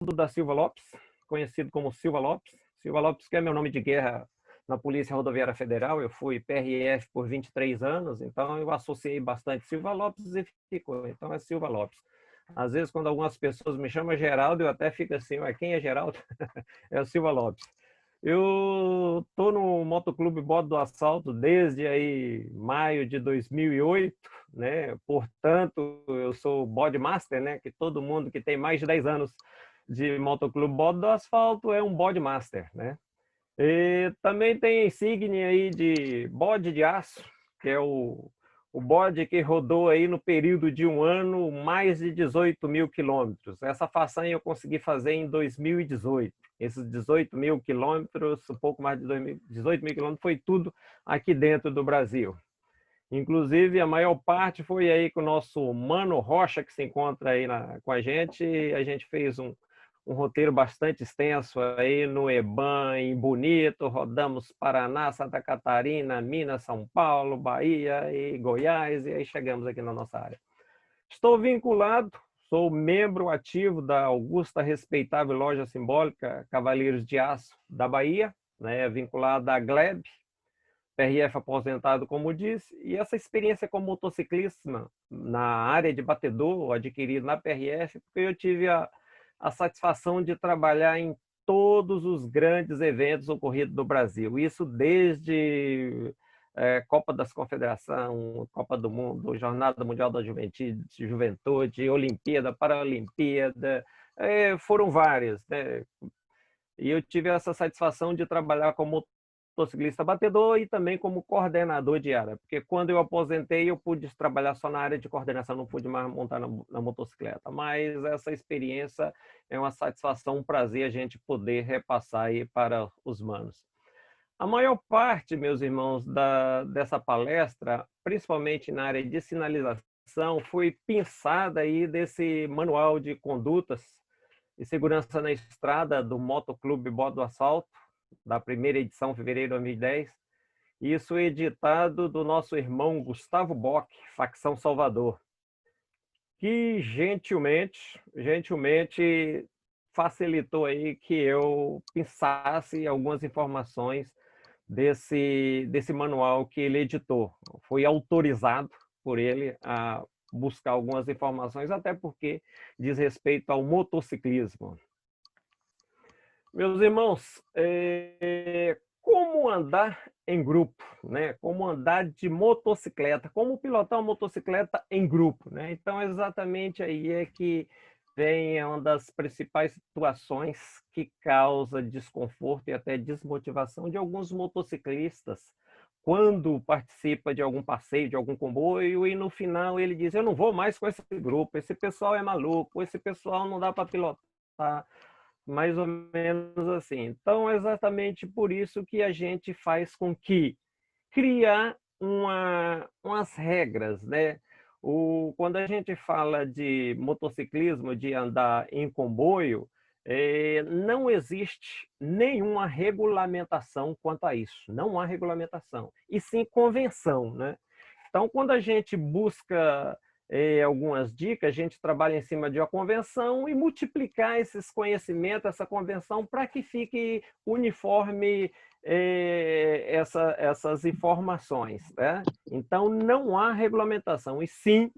da Silva Lopes, conhecido como Silva Lopes. Silva Lopes, que é meu nome de guerra na Polícia Rodoviária Federal. Eu fui PRF por 23 anos, então eu associei bastante Silva Lopes e ficou. Então é Silva Lopes. Às vezes, quando algumas pessoas me chamam Geraldo, eu até fico assim, ué, quem é Geraldo? É o Silva Lopes. Eu estou no Motoclube Bode do Assalto desde aí maio de 2008, né? Portanto, eu sou Bode Master, né? Que todo mundo que tem mais de 10 anos de Motoclube Bode do Asfalto é um Bode Master, né? E também tem insígnia aí de bode de aço, que é o bode que rodou aí no período de um ano mais de 18 mil quilômetros. Essa façanha eu consegui fazer em 2018. Esses 18 mil quilômetros, um pouco mais de 18 mil quilômetros, foi tudo aqui dentro do Brasil. Inclusive, a maior parte foi aí com o nosso Mano Rocha, que se encontra aí com a gente. A gente fez um roteiro bastante extenso aí no EBAN, em Bonito, rodamos Paraná, Santa Catarina, Minas, São Paulo, Bahia e Goiás, e aí chegamos aqui na nossa área. Estou vinculado, sou membro ativo da Augusta Respeitável Loja Simbólica Cavaleiros de Aço da Bahia, né, vinculado à GLEB, PRF aposentado, como disse, e essa experiência como motociclista na área de batedor, adquirido na PRF, porque eu tive a satisfação de trabalhar em todos os grandes eventos ocorridos no Brasil. Isso desde Copa das Confederações, Copa do Mundo, Jornada Mundial da Juventude, Olimpíada, Paralimpíada, foram várias, né? E eu tive essa satisfação de trabalhar como motociclista batedor e também como coordenador de área, porque quando eu aposentei eu pude trabalhar só na área de coordenação, não pude mais montar na motocicleta, mas essa experiência é uma satisfação, um prazer a gente poder repassar aí para os manos. A maior parte, meus irmãos, dessa palestra, principalmente na área de sinalização, foi pensada aí desse manual de condutas e segurança na estrada do Motoclube Bode do Asfalto, da primeira edição, fevereiro de 2010. Isso editado do nosso irmão Gustavo Bock, facção Salvador, que gentilmente facilitou aí que eu pensasse algumas informações desse manual que ele editou. Fui autorizado por ele a buscar algumas informações, até porque diz respeito ao motociclismo. Meus irmãos, como andar em grupo, né? Como andar de motocicleta, como pilotar uma motocicleta em grupo, né? Então, exatamente aí é que vem uma das principais situações que causa desconforto e até desmotivação de alguns motociclistas quando participa de algum passeio, de algum comboio, e no final ele diz, eu não vou mais com esse grupo, esse pessoal é maluco, esse pessoal não dá para pilotar. Mais ou menos assim. Então, é exatamente por isso que a gente faz com que criar umas regras, né? Quando a gente fala de motociclismo, de andar em comboio, não existe nenhuma regulamentação quanto a isso. Não há regulamentação, e sim convenção, né? Então, quando a gente busca algumas dicas, a gente trabalha em cima de uma convenção e multiplicar esses conhecimentos, essa convenção, para que fique uniforme essas informações, né? Então, não há regulamentação, e sim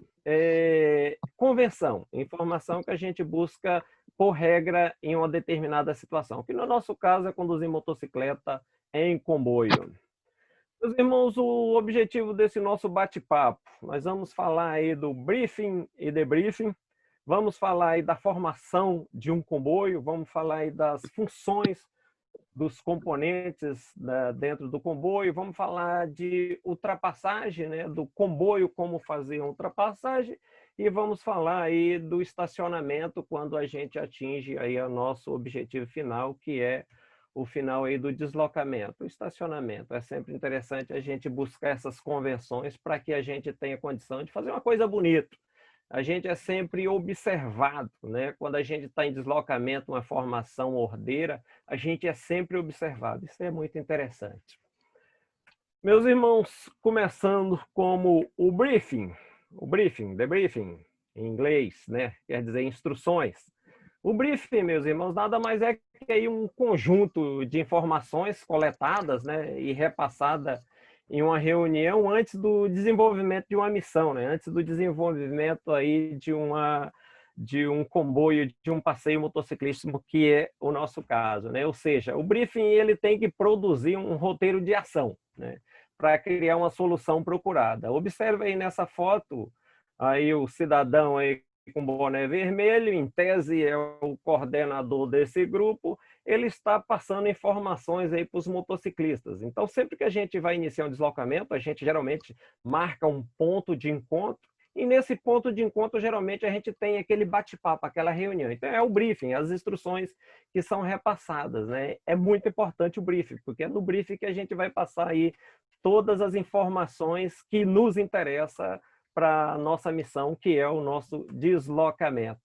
convenção, informação que a gente busca por regra em uma determinada situação, que no nosso caso é conduzir motocicleta em comboio. Meus irmãos, o objetivo desse nosso bate-papo, nós vamos falar aí do briefing e debriefing, vamos falar aí da formação de um comboio, vamos falar aí das funções dos componentes dentro do comboio, vamos falar de ultrapassagem, né, do comboio, como fazer uma ultrapassagem, e vamos falar aí do estacionamento quando a gente atinge aí o nosso objetivo final, que é o final aí do deslocamento, o estacionamento. É sempre interessante a gente buscar essas convenções para que a gente tenha condição de fazer uma coisa bonita. A gente é sempre observado, né? Quando a gente está em deslocamento, uma formação ordeira, a gente é sempre observado. Isso é muito interessante. Meus irmãos, começando como o briefing, debriefing, em inglês, né? Quer dizer instruções. O briefing, meus irmãos, nada mais é que aí um conjunto de informações coletadas, né, e repassadas em uma reunião antes do desenvolvimento de uma missão, né, antes do desenvolvimento aí de um comboio, de um passeio motociclístico, que é o nosso caso, né? Ou seja, o briefing ele tem que produzir um roteiro de ação, né, para criar uma solução procurada. Observe aí nessa foto aí o cidadão aí com boné vermelho, em tese é o coordenador desse grupo, ele está passando informações aí para os motociclistas. Então, sempre que a gente vai iniciar um deslocamento, a gente geralmente marca um ponto de encontro, e nesse ponto de encontro, geralmente, a gente tem aquele bate-papo, aquela reunião. Então, é o briefing, as instruções que são repassadas, né? É muito importante o briefing, porque é no briefing que a gente vai passar aí todas as informações que nos interessam para a nossa missão, que é o nosso deslocamento.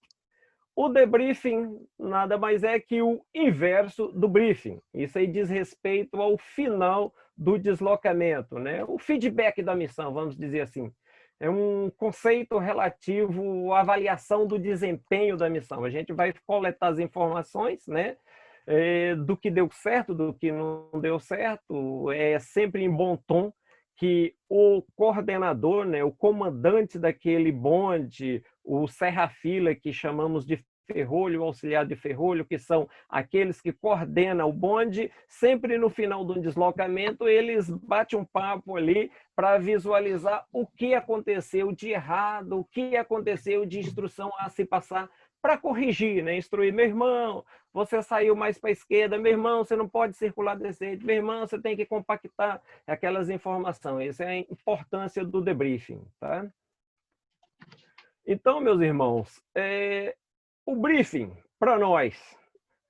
O debriefing nada mais é que o inverso do briefing. Isso aí diz respeito ao final do deslocamento, né? O feedback da missão, vamos dizer assim. É um conceito relativo à avaliação do desempenho da missão. A gente vai coletar as informações, né, do que deu certo, do que não deu certo. É sempre em bom tom que o coordenador, né, o comandante daquele bonde, o serra-fila, que chamamos de ferrolho, auxiliar de ferrolho, que são aqueles que coordenam o bonde, sempre no final do deslocamento, eles batem um papo ali para visualizar o que aconteceu de errado, o que aconteceu de instrução a se passar para corrigir, né? Instruir, meu irmão, você saiu mais para a esquerda, meu irmão, você não pode circular desse jeito, meu irmão, você tem que compactar aquelas informações. Essa é a importância do debriefing, tá? Então, meus irmãos, o briefing, para nós,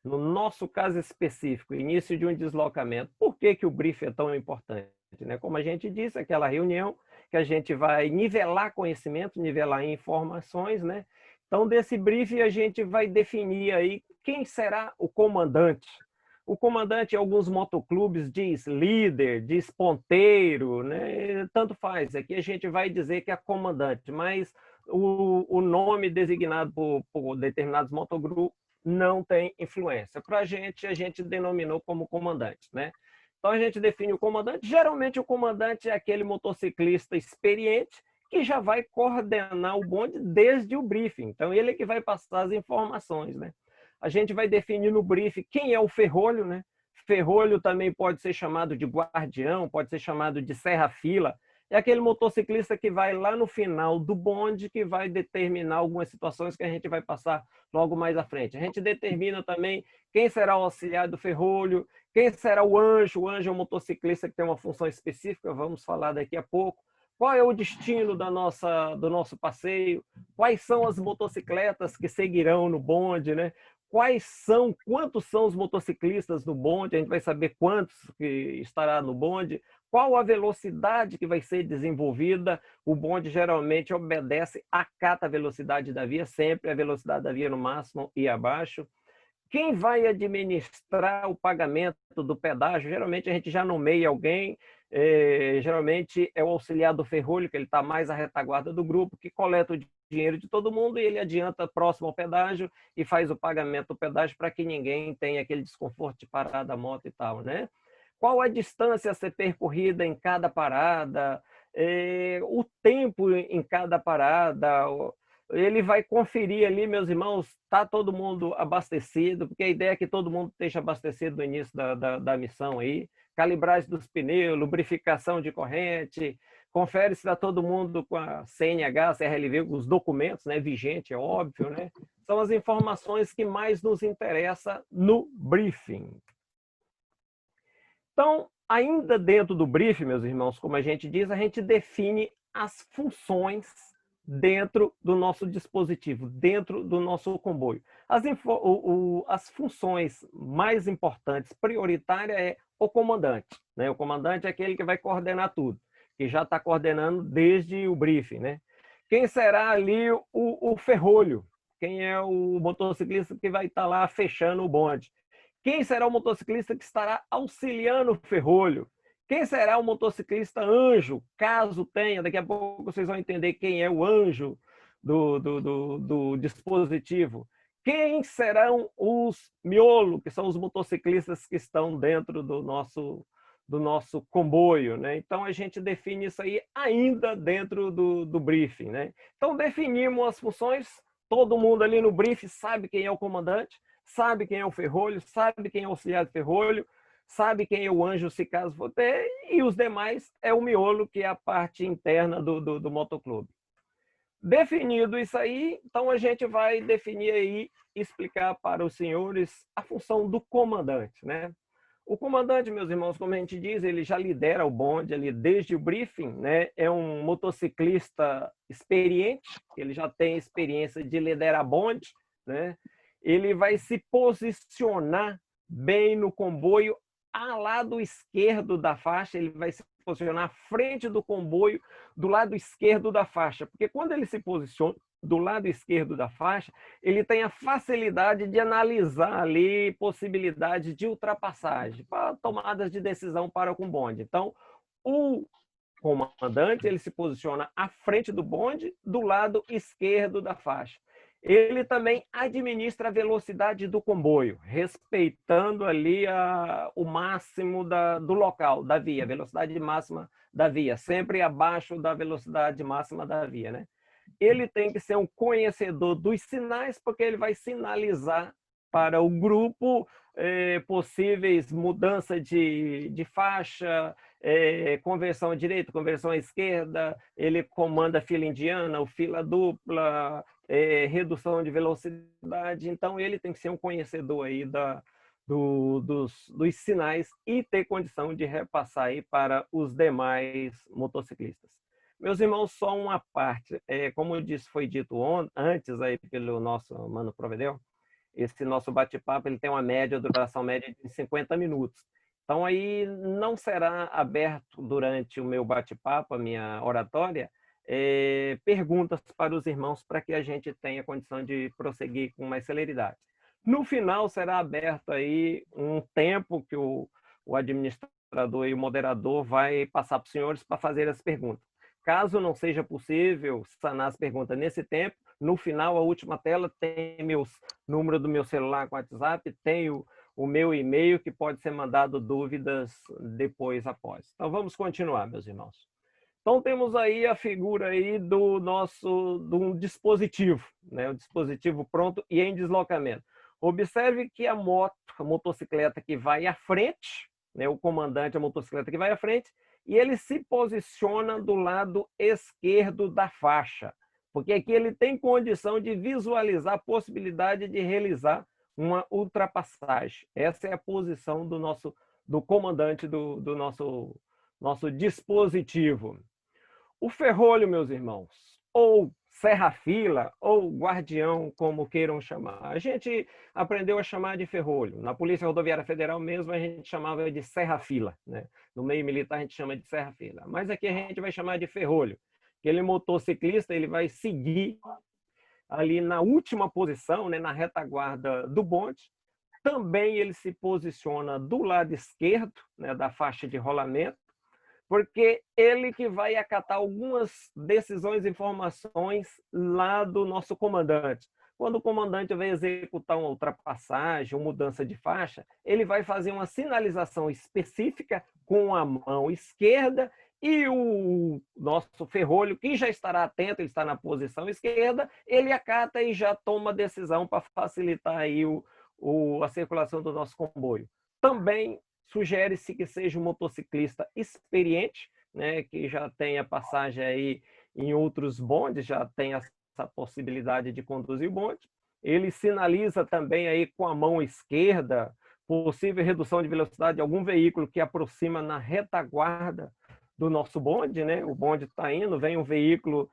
no nosso caso específico, início de um deslocamento, por que o briefing é tão importante? Né? Como a gente disse, aquela reunião que a gente vai nivelar conhecimento, nivelar informações, né? Então, desse briefing, a gente vai definir aí quem será o comandante. O comandante, em alguns motoclubes, diz líder, diz ponteiro, né? Tanto faz. Aqui a gente vai dizer que é comandante, mas o nome designado por determinados motogrupos não tem influência. Para a gente denominou como comandante, né? Então a gente define o comandante. Geralmente o comandante é aquele motociclista experiente que já vai coordenar o bonde desde o briefing. Então ele é que vai passar as informações, né? A gente vai definir no briefing quem é o ferrolho, né? Ferrolho também pode ser chamado de guardião, pode ser chamado de serra-fila. É aquele motociclista que vai lá no final do bonde, que vai determinar algumas situações que a gente vai passar logo mais à frente. A gente determina também quem será o auxiliar do ferrolho, quem será o anjo. O anjo é um motociclista que tem uma função específica, vamos falar daqui a pouco. Qual é o destino do nosso passeio? Quais são as motocicletas que seguirão no bonde, né? Quantos são os motociclistas no bonde? A gente vai saber quantos que estará no bonde. Qual a velocidade que vai ser desenvolvida? O bonde geralmente obedece, acata a velocidade da via, sempre a velocidade da via no máximo e abaixo. Quem vai administrar o pagamento do pedágio? Geralmente a gente já nomeia alguém, geralmente é o auxiliar do ferrolho, que ele está mais à retaguarda do grupo, que coleta o dinheiro de todo mundo e ele adianta próximo ao pedágio e faz o pagamento do pedágio para que ninguém tenha aquele desconforto de parar da moto e tal, né? Qual a distância a ser percorrida em cada parada, o tempo em cada parada, ele vai conferir ali, meus irmãos, está todo mundo abastecido, porque a ideia é que todo mundo esteja abastecido no início da missão aí, calibragem dos pneus, lubrificação de corrente, confere se está todo mundo com a CNH, CRLV, os documentos, né, vigente, é óbvio, né? São as informações que mais nos interessam no briefing. Então, ainda dentro do briefing, meus irmãos, como a gente diz, a gente define as funções dentro do nosso dispositivo, dentro do nosso comboio. As funções mais importantes, prioritária, é o comandante, né? O comandante é aquele que vai coordenar tudo, que já está coordenando desde o briefing, né? Quem será ali o ferrolho? Quem é o motociclista que vai estar lá fechando o bonde? Quem será o motociclista que estará auxiliando o ferrolho? Quem será o motociclista anjo, caso tenha? Daqui a pouco vocês vão entender quem é o anjo do dispositivo. quem serão os miolo, que são os motociclistas que estão dentro do nosso comboio, né? Então a gente define isso aí ainda dentro do briefing, né? Então definimos as funções, todo mundo ali no briefing sabe quem é o comandante, sabe quem é o ferrolho, sabe quem é o auxiliar de ferrolho, sabe quem é o anjo, se caso for ter, e os demais é o miolo, que é a parte interna do motoclube. Definido isso aí, então a gente vai definir aí, explicar para os senhores a função do comandante, né? O comandante, meus irmãos, como a gente diz, ele já lidera o bonde ali desde o briefing, né? É um motociclista experiente, ele já tem experiência de liderar bonde, né? Ele vai se posicionar bem no comboio, ao lado esquerdo da faixa, ele vai se posicionar à frente do comboio, do lado esquerdo da faixa, porque quando ele se posiciona do lado esquerdo da faixa, ele tem a facilidade de analisar ali possibilidades de ultrapassagem, para tomadas de decisão para com o bonde. Então, o comandante, ele se posiciona à frente do bonde, do lado esquerdo da faixa. Ele também administra a velocidade do comboio, respeitando ali o máximo do local, da via, a velocidade máxima da via, sempre abaixo da velocidade máxima da via, né? Ele tem que ser um conhecedor dos sinais, porque ele vai sinalizar para o grupo possíveis mudança de faixa, conversão à direita, conversão à esquerda, ele comanda fila indiana, ou fila dupla, redução de velocidade. Então, ele tem que ser um conhecedor aí dos sinais e ter condição de repassar aí para os demais motociclistas. Meus irmãos, só uma parte. Como eu disse, foi dito antes aí pelo nosso Mano Provedel, esse nosso bate-papo ele tem uma duração média de 50 minutos. Então, aí não será aberto durante o meu bate-papo, a minha oratória, perguntas para os irmãos para que a gente tenha condição de prosseguir com mais celeridade. No final, será aberto aí um tempo que o administrador e o moderador vai passar para os senhores para fazer as perguntas. Caso não seja possível sanar as perguntas nesse tempo, no final, a última tela tem número do meu celular com WhatsApp, tem o meu e-mail, que pode ser mandado dúvidas depois, após. Então, vamos continuar, meus irmãos. Então, temos aí a figura aí de um dispositivo, né? Um dispositivo pronto e em deslocamento. Observe que a motocicleta que vai à frente, né? O comandante, a motocicleta que vai à frente, e ele se posiciona do lado esquerdo da faixa, porque aqui ele tem condição de visualizar a possibilidade de realizar uma ultrapassagem. Essa é a posição do comandante do nosso dispositivo. O ferrolho, meus irmãos, ou serra-fila, ou guardião, como queiram chamar. A gente aprendeu a chamar de ferrolho. Na Polícia Rodoviária Federal mesmo, a gente chamava de serra-fila, né? No meio militar, a gente chama de serra-fila. Mas aqui a gente vai chamar de ferrolho. Aquele motociclista, ele vai seguir ali na última posição, né, na retaguarda do bonde. Também ele se posiciona do lado esquerdo, né, da faixa de rolamento, porque ele que vai acatar algumas decisões e informações lá do nosso comandante. Quando o comandante vai executar uma ultrapassagem, uma mudança de faixa, ele vai fazer uma sinalização específica com a mão esquerda, e o nosso ferrolho, que já estará atento, ele está na posição esquerda, ele acata e já toma decisão para facilitar aí a circulação do nosso comboio. Também sugere-se que seja um motociclista experiente, né, que já tenha passagem aí em outros bondes, já tem essa possibilidade de conduzir o bonde. Ele sinaliza também aí com a mão esquerda possível redução de velocidade de algum veículo que aproxima na retaguarda do nosso bonde, né? O bonde está indo, vem um veículo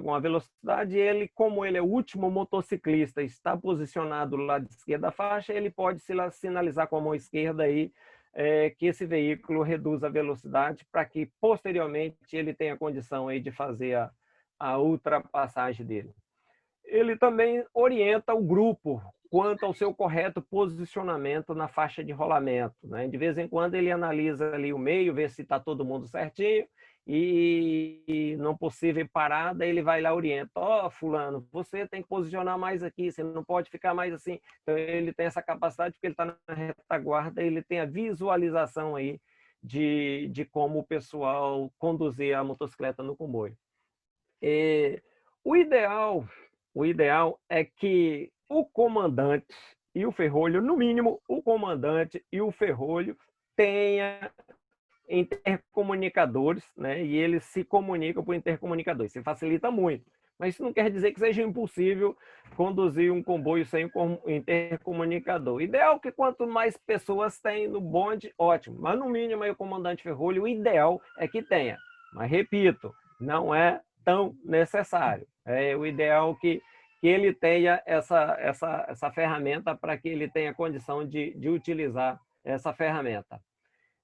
com a velocidade, e ele, como ele é o último motociclista, está posicionado do lado esquerdo da faixa, ele pode sinalizar com a mão esquerda aí que esse veículo reduz a velocidade para que, posteriormente, ele tenha condição aí de fazer a ultrapassagem dele. Ele também orienta o grupo quanto ao seu correto posicionamento na faixa de rolamento, né? De vez em quando ele analisa ali o meio, vê se está todo mundo certinho, e não possível parada, ele vai lá e orienta: ó, fulano, você tem que posicionar mais aqui, você não pode ficar mais assim. Então ele tem essa capacidade, porque ele está na retaguarda, ele tem a visualização aí de como o pessoal conduzir a motocicleta no comboio. O ideal, o ideal é que o comandante e o ferrolho, no mínimo, o comandante e o ferrolho tenha intercomunicadores, né? E eles se comunicam por intercomunicadores. Isso facilita muito. Mas isso não quer dizer que seja impossível conduzir um comboio sem intercomunicador. Ideal que quanto mais pessoas tem no bonde, ótimo. Mas no mínimo aí o comandante ferrolho, o ideal é que tenha. Mas repito, não é tão necessário. É o ideal que ele tenha essa ferramenta para que ele tenha condição de utilizar essa ferramenta.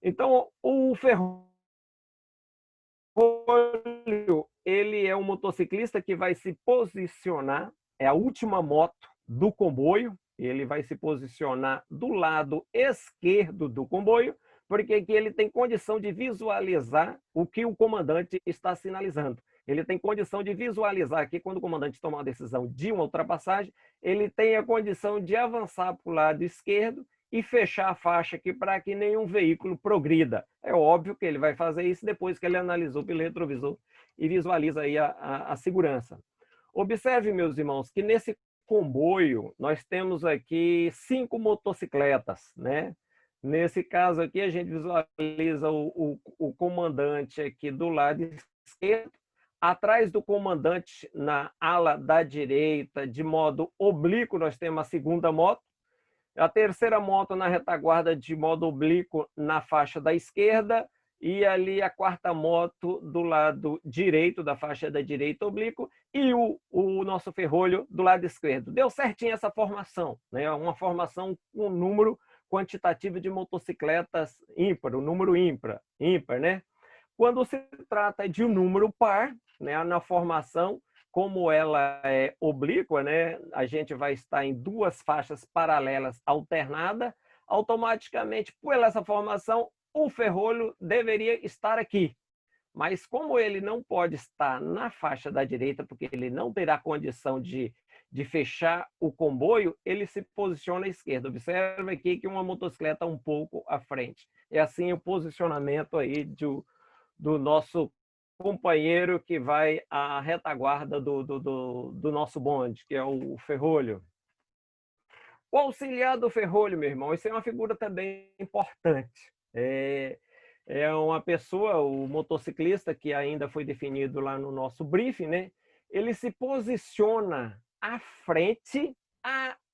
Então, o ferrolho, ele é um motociclista que vai se posicionar, é a última moto do comboio, ele vai se posicionar do lado esquerdo do comboio, porque aqui ele tem condição de visualizar o que o comandante está sinalizando. Ele tem condição de visualizar aqui, quando o comandante toma uma decisão de uma ultrapassagem, ele tem a condição de avançar para o lado esquerdo e fechar a faixa aqui para que nenhum veículo progrida. É óbvio que ele vai fazer isso depois que ele analisou pelo retrovisor e visualiza aí a segurança. Observe, meus irmãos, que nesse comboio nós temos aqui 5 motocicletas, né? Nesse caso aqui, a gente visualiza o comandante aqui do lado esquerdo, atrás do comandante, na ala da direita, de modo oblíquo, nós temos a segunda moto, a terceira moto na retaguarda de modo oblíquo na faixa da esquerda, e ali a quarta moto do lado direito, da faixa da direita oblíquo, e o nosso ferrolho do lado esquerdo. Deu certinho essa formação, né? Uma formação com um número quantitativo de motocicletas ímpar, o número ímpar, né? Quando se trata de um número par, né, na formação, como ela é oblíqua, né, a gente vai estar em 2 faixas paralelas alternadas, automaticamente, por essa formação, o ferrolho deveria estar aqui. Mas como ele não pode estar na faixa da direita, porque ele não terá condição de fechar o comboio, ele se posiciona à esquerda. Observe aqui que uma motocicleta um pouco à frente. É assim o posicionamento aí do nosso companheiro que vai à retaguarda do nosso bonde, que é o ferrolho. O auxiliar do ferrolho, meu irmão, isso é uma figura também importante. É uma pessoa, o motociclista, que ainda foi definido lá no nosso briefing, né? Ele se posiciona à frente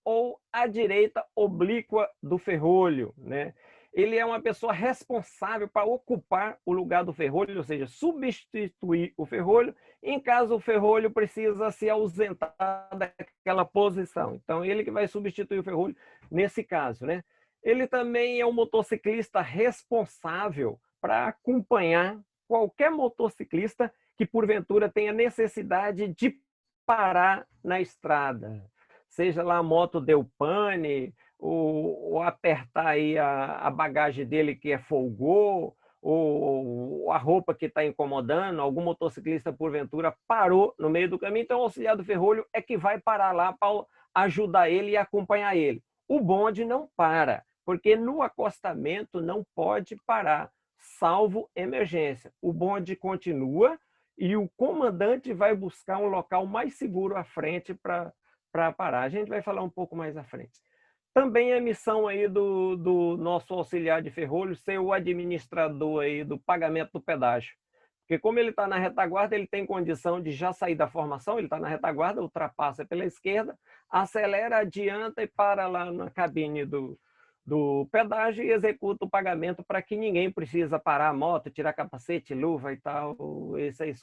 ou à direita oblíqua do ferrolho, né? Ele é uma pessoa responsável para ocupar o lugar do ferrolho, ou seja, substituir o ferrolho, em caso o ferrolho precisa se ausentar daquela posição. Então, ele que vai substituir o ferrolho nesse caso, né? Ele também é um motociclista responsável para acompanhar qualquer motociclista que, porventura, tenha necessidade de parar na estrada. Seja lá a moto deu pane, ou apertar aí a bagagem dele que folgou, ou a roupa que está incomodando, algum motociclista, porventura, parou no meio do caminho, então o auxiliar do ferrolho é que vai parar lá para ajudar ele e acompanhar ele. O bonde não para, porque no acostamento não pode parar, salvo emergência. O bonde continua e o comandante vai buscar um local mais seguro à frente para parar. A gente vai falar um pouco mais à frente. Também a missão aí do nosso auxiliar de ferrolho ser o administrador aí do pagamento do pedágio. Porque como ele está na retaguarda, ele tem condição de já sair da formação, ele está na retaguarda, ultrapassa pela esquerda, acelera, adianta e para lá na cabine do pedágio e executa o pagamento para que ninguém precisa parar a moto, tirar capacete, luva e tal. Isso aí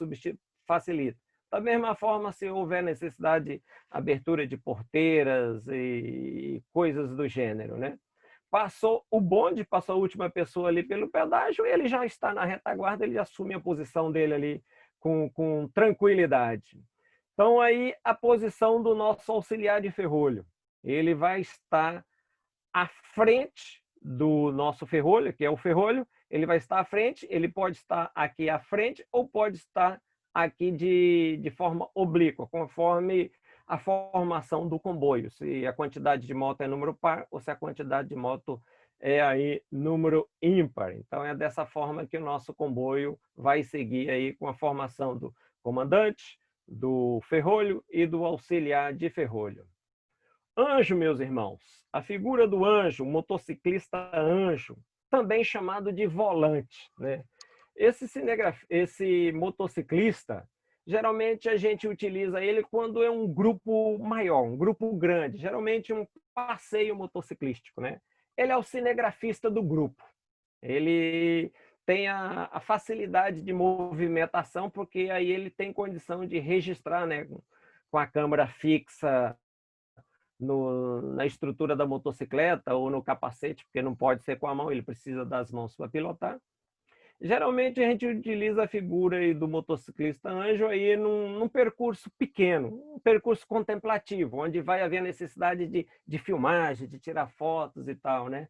facilita. Da mesma forma, se houver necessidade de abertura de porteiras e coisas do gênero, né? Passou o bonde, passou a última pessoa ali pelo pedágio, ele já está na retaguarda, ele assume a posição dele ali com tranquilidade. Então, aí, a posição do nosso auxiliar de ferrolho. Ele vai estar à frente do nosso ferrolho, que é o ferrolho, ele vai estar à frente, ele pode estar aqui à frente ou pode estar aqui de forma oblíqua, conforme a formação do comboio, se a quantidade de moto é número par ou se a quantidade de moto é aí número ímpar. Então é dessa forma que o nosso comboio vai seguir aí com a formação do comandante, do ferrolho e do auxiliar de ferrolho. Anjo, meus irmãos, a figura do anjo, motociclista anjo, também chamado de volante, né? Esse motociclista, geralmente a gente utiliza ele quando é um grupo maior, um grupo grande, geralmente um passeio motociclístico, né? Ele é o cinegrafista do grupo. Ele tem a facilidade de movimentação, porque aí ele tem condição de registrar, né, com a câmera fixa na estrutura da motocicleta ou no capacete, porque não pode ser com a mão, ele precisa das mãos para pilotar. Geralmente a gente utiliza a figura aí do motociclista anjo aí num percurso pequeno, um percurso contemplativo, onde vai haver necessidade de filmagem, de tirar fotos e tal, né?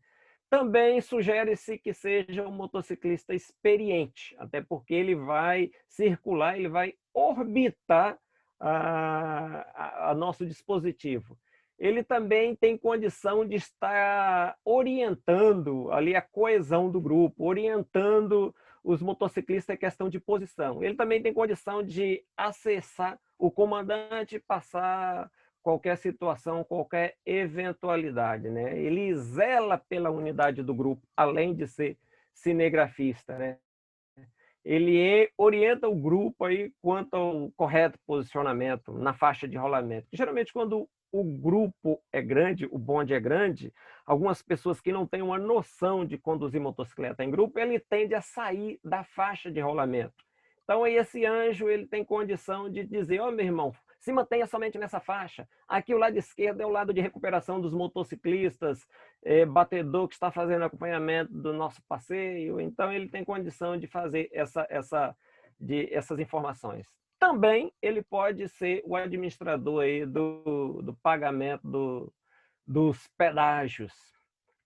Também sugere-se que seja um motociclista experiente, até porque ele vai circular, ele vai orbitar a nosso dispositivo. Ele também tem condição de estar orientando ali a coesão do grupo, orientando os motociclistas em questão de posição. Ele também tem condição de acessar o comandante e passar qualquer situação, qualquer eventualidade, né? Ele zela pela unidade do grupo, além de ser cinegrafista, né? Ele orienta o grupo aí quanto ao correto posicionamento na faixa de rolamento. Geralmente, quando o grupo é grande, o bonde é grande, algumas pessoas que não têm uma noção de conduzir motocicleta em grupo, ele tende a sair da faixa de rolamento. Então, aí esse anjo ele tem condição de dizer, ó, meu irmão, se mantenha somente nessa faixa. Aqui o lado esquerdo é o lado de recuperação dos motociclistas, batedor que está fazendo acompanhamento do nosso passeio. Então, ele tem condição de fazer essas informações. Também ele pode ser o administrador aí do pagamento dos pedágios.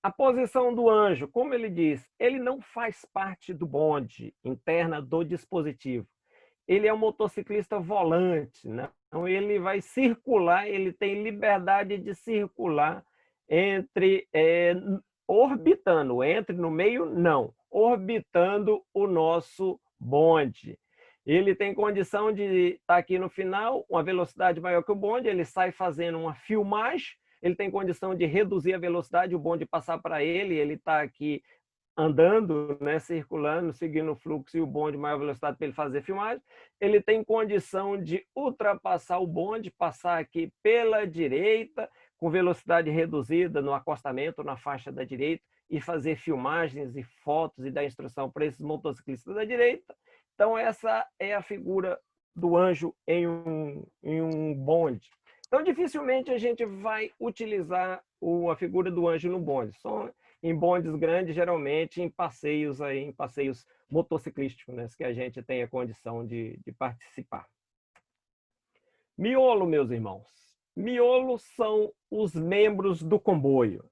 A posição do anjo, como ele diz, ele não faz parte do bonde interna do dispositivo. Ele é um motociclista volante, né? Então ele vai circular, ele tem liberdade de circular orbitando, entre no meio, não, orbitando o nosso bonde. Ele tem condição de estar aqui no final, uma velocidade maior que o bonde, ele sai fazendo uma filmagem, ele tem condição de reduzir a velocidade, o bonde passar para ele, ele está aqui andando, né, circulando, seguindo o fluxo e o bonde maior velocidade para ele fazer filmagem. Ele tem condição de ultrapassar o bonde, passar aqui pela direita, com velocidade reduzida no acostamento, na faixa da direita, e fazer filmagens e fotos e dar instrução para esses motociclistas da direita. Então, essa é a figura do anjo em um bonde. Então, dificilmente a gente vai utilizar a figura do anjo no bonde. Só em bondes grandes, geralmente em passeios motociclísticos, né, que a gente tem a condição de participar. Miolo, meus irmãos. Miolo são os membros do comboio,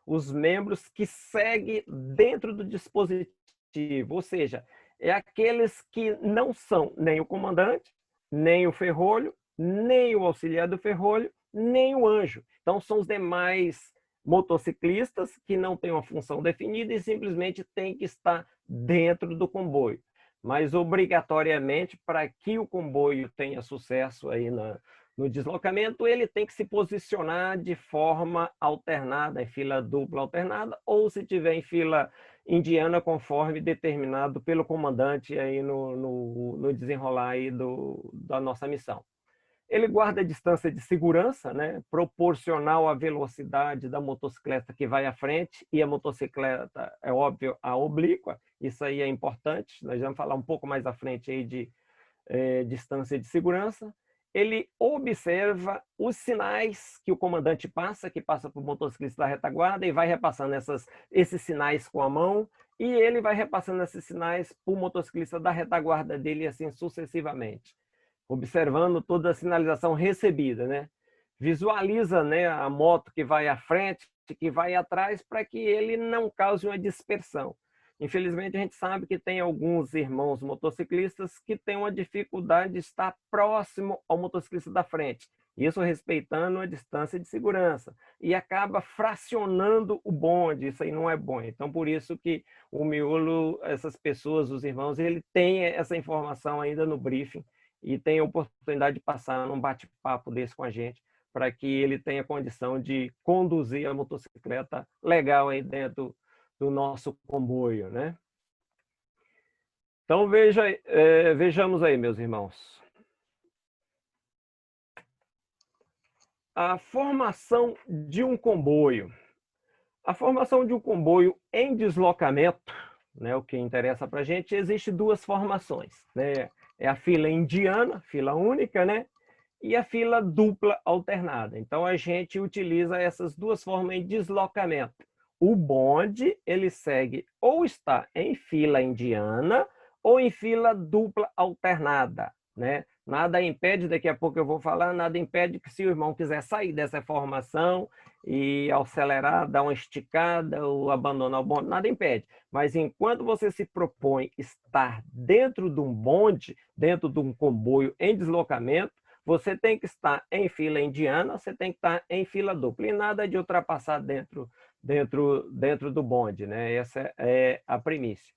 os membros que seguem dentro do dispositivo, ou seja, é aqueles que não são nem o comandante, nem o ferrolho, nem o auxiliar do ferrolho, nem o anjo. Então, são os demais motociclistas que não têm uma função definida e simplesmente têm que estar dentro do comboio. Mas, obrigatoriamente, para que o comboio tenha sucesso aí no deslocamento, ele tem que se posicionar de forma alternada, em fila dupla alternada, ou se tiver em fila indiana, conforme determinado pelo comandante aí no desenrolar aí da nossa missão. Ele guarda a distância de segurança, né, proporcional à velocidade da motocicleta que vai à frente, e a motocicleta, é óbvio, a oblíqua, isso aí é importante, nós vamos falar um pouco mais à frente aí de distância de segurança. Ele observa os sinais que o comandante passa, que passa para o motociclista da retaguarda, e vai repassando esses sinais com a mão, e ele vai repassando esses sinais para o motociclista da retaguarda dele, assim sucessivamente, observando toda a sinalização recebida, né? visualiza, né, a moto que vai à frente, que vai atrás, para que ele não cause uma dispersão. Infelizmente, a gente sabe que tem alguns irmãos motociclistas que têm uma dificuldade de estar próximo ao motociclista da frente, isso respeitando a distância de segurança, e acaba fracionando o bonde, isso aí não é bom. Então, por isso que o miolo, essas pessoas, os irmãos, ele tem essa informação ainda no briefing e tem a oportunidade de passar num bate-papo desse com a gente, para que ele tenha condição de conduzir a motocicleta legal aí dentro do nosso comboio, né? Então, vejamos aí, meus irmãos. A formação de um comboio. A formação de um comboio em deslocamento, né, o que interessa para a gente, existe duas formações, né? É a fila indiana, fila única, né? E a fila dupla alternada. Então, a gente utiliza essas duas formas em deslocamento. O bonde, ele segue ou está em fila indiana ou em fila dupla alternada, né? Nada impede, daqui a pouco eu vou falar, nada impede que se o irmão quiser sair dessa formação e acelerar, dar uma esticada ou abandonar o bonde, nada impede. Mas enquanto você se propõe estar dentro de um bonde, dentro de um comboio em deslocamento, você tem que estar em fila indiana, você tem que estar em fila dupla. E nada de ultrapassar dentro do bonde, né? Essa é a primícia.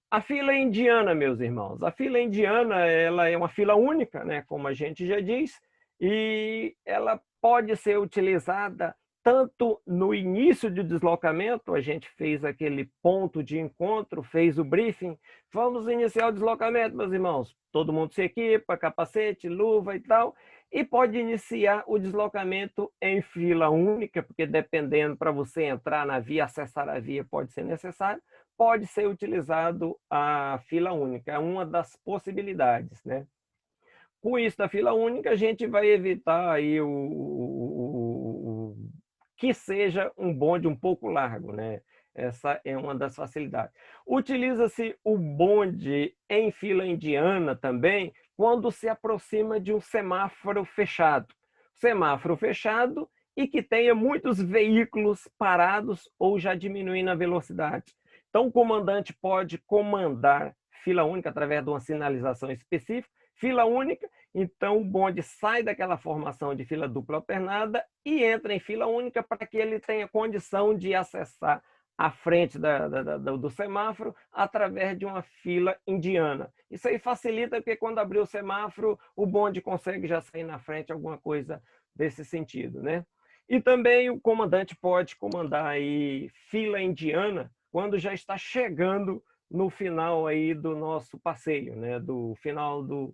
A fila indiana, meus irmãos, a fila indiana, ela é uma fila única, né? Como a gente já diz, e ela pode ser utilizada tanto no início de deslocamento, a gente fez aquele ponto de encontro, fez o briefing, vamos iniciar o deslocamento, meus irmãos. Todo mundo se equipa, capacete, luva e tal, e pode iniciar o deslocamento em fila única, porque dependendo para você entrar na via, acessar a via, pode ser necessário, pode ser utilizado a fila única, é uma das possibilidades, né? Com isso, da fila única, a gente vai evitar aí que seja um bonde um pouco largo, né? Essa é uma das facilidades. Utiliza-se o bonde em fila indiana também quando se aproxima de um semáforo fechado. Semáforo fechado e que tenha muitos veículos parados ou já diminuindo a velocidade. Então, o comandante pode comandar fila única através de uma sinalização específica, fila única, então o bonde sai daquela formação de fila dupla alternada e entra em fila única para que ele tenha condição de acessar a frente do semáforo através de uma fila indiana. Isso aí facilita, porque quando abrir o semáforo, o bonde consegue já sair na frente, alguma coisa desse sentido, né? E também o comandante pode comandar aí fila indiana quando já está chegando no final aí do nosso passeio, né? Do final do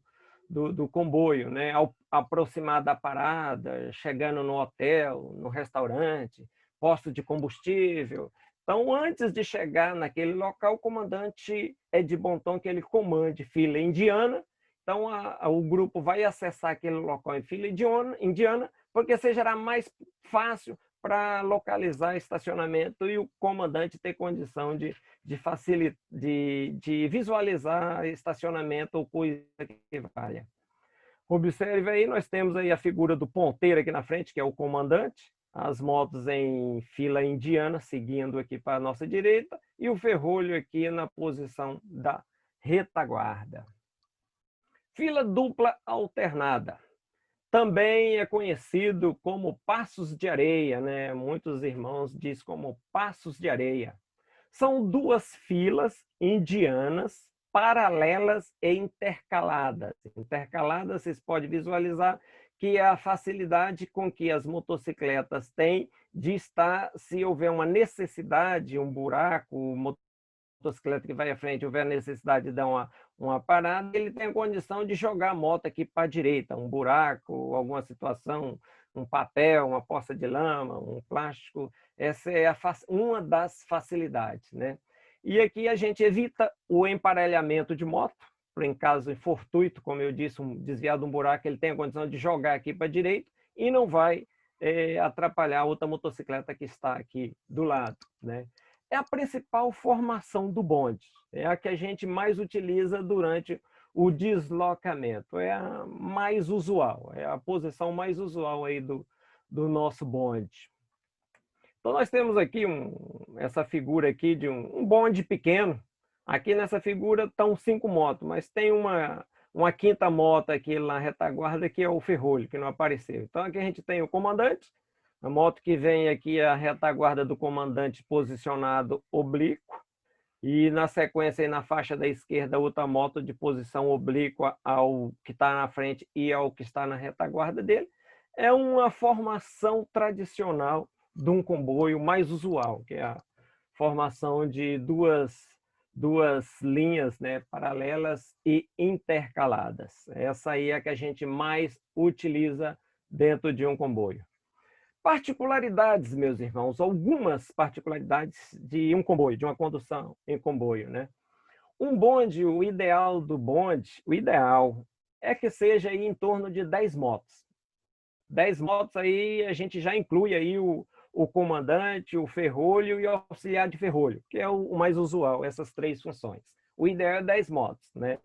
comboio, né? Ao aproximar da parada, chegando no hotel, no restaurante, posto de combustível. Então, antes de chegar naquele local, o comandante é de bom tom que ele comande fila indiana. Então, o grupo vai acessar aquele local em fila indiana, porque será mais fácil para localizar estacionamento e o comandante ter condição de visualizar estacionamento ou coisa que valha. Observe aí, nós temos aí a figura do ponteiro aqui na frente, que é o comandante, as motos em fila indiana, seguindo aqui para a nossa direita, e o ferrolho aqui na posição da retaguarda. Fila dupla alternada. Também é conhecido como passos de areia, né? Muitos irmãos dizem como passos de areia. São duas filas indianas paralelas e intercaladas. Intercaladas, vocês podem visualizar que é a facilidade com que as motocicletas têm de estar, se houver uma necessidade, um buraco, motocicleta que vai à frente houver necessidade de dar uma parada, ele tem a condição de jogar a moto aqui para a direita, um buraco, alguma situação, um papel, uma poça de lama, um plástico. Essa é uma das facilidades, né? E aqui a gente evita o emparelhamento de moto, em caso fortuito, como eu disse, um desviado de um buraco, ele tem a condição de jogar aqui para a direita e não vai atrapalhar a outra motocicleta que está aqui do lado, né? É a principal formação do bonde, é a que a gente mais utiliza durante o deslocamento. É a mais usual, é a posição mais usual aí do nosso bonde. Então, nós temos aqui essa figura aqui de um bonde pequeno. Aqui nessa figura estão 5 motos, mas tem uma quinta moto aqui na retaguarda, que é o ferrolho, que não apareceu. Então, aqui a gente tem o comandante, a moto que vem aqui é a retaguarda do comandante posicionado oblíquo, e na sequência, aí na faixa da esquerda, outra moto de posição oblíqua ao que está na frente e ao que está na retaguarda dele. É uma formação tradicional de um comboio mais usual, que é a formação de duas linhas, né, paralelas e intercaladas. Essa aí é a que a gente mais utiliza dentro de um comboio. Particularidades, meus irmãos, algumas particularidades de um comboio, de uma condução em comboio, né? Um bonde, o ideal do bonde, o ideal é que seja aí em torno de 10 motos. 10 motos aí a gente já inclui aí o comandante, o ferrolho e o auxiliar de ferrolho, que é o mais usual, essas 3 funções. O ideal é 10 motos, né?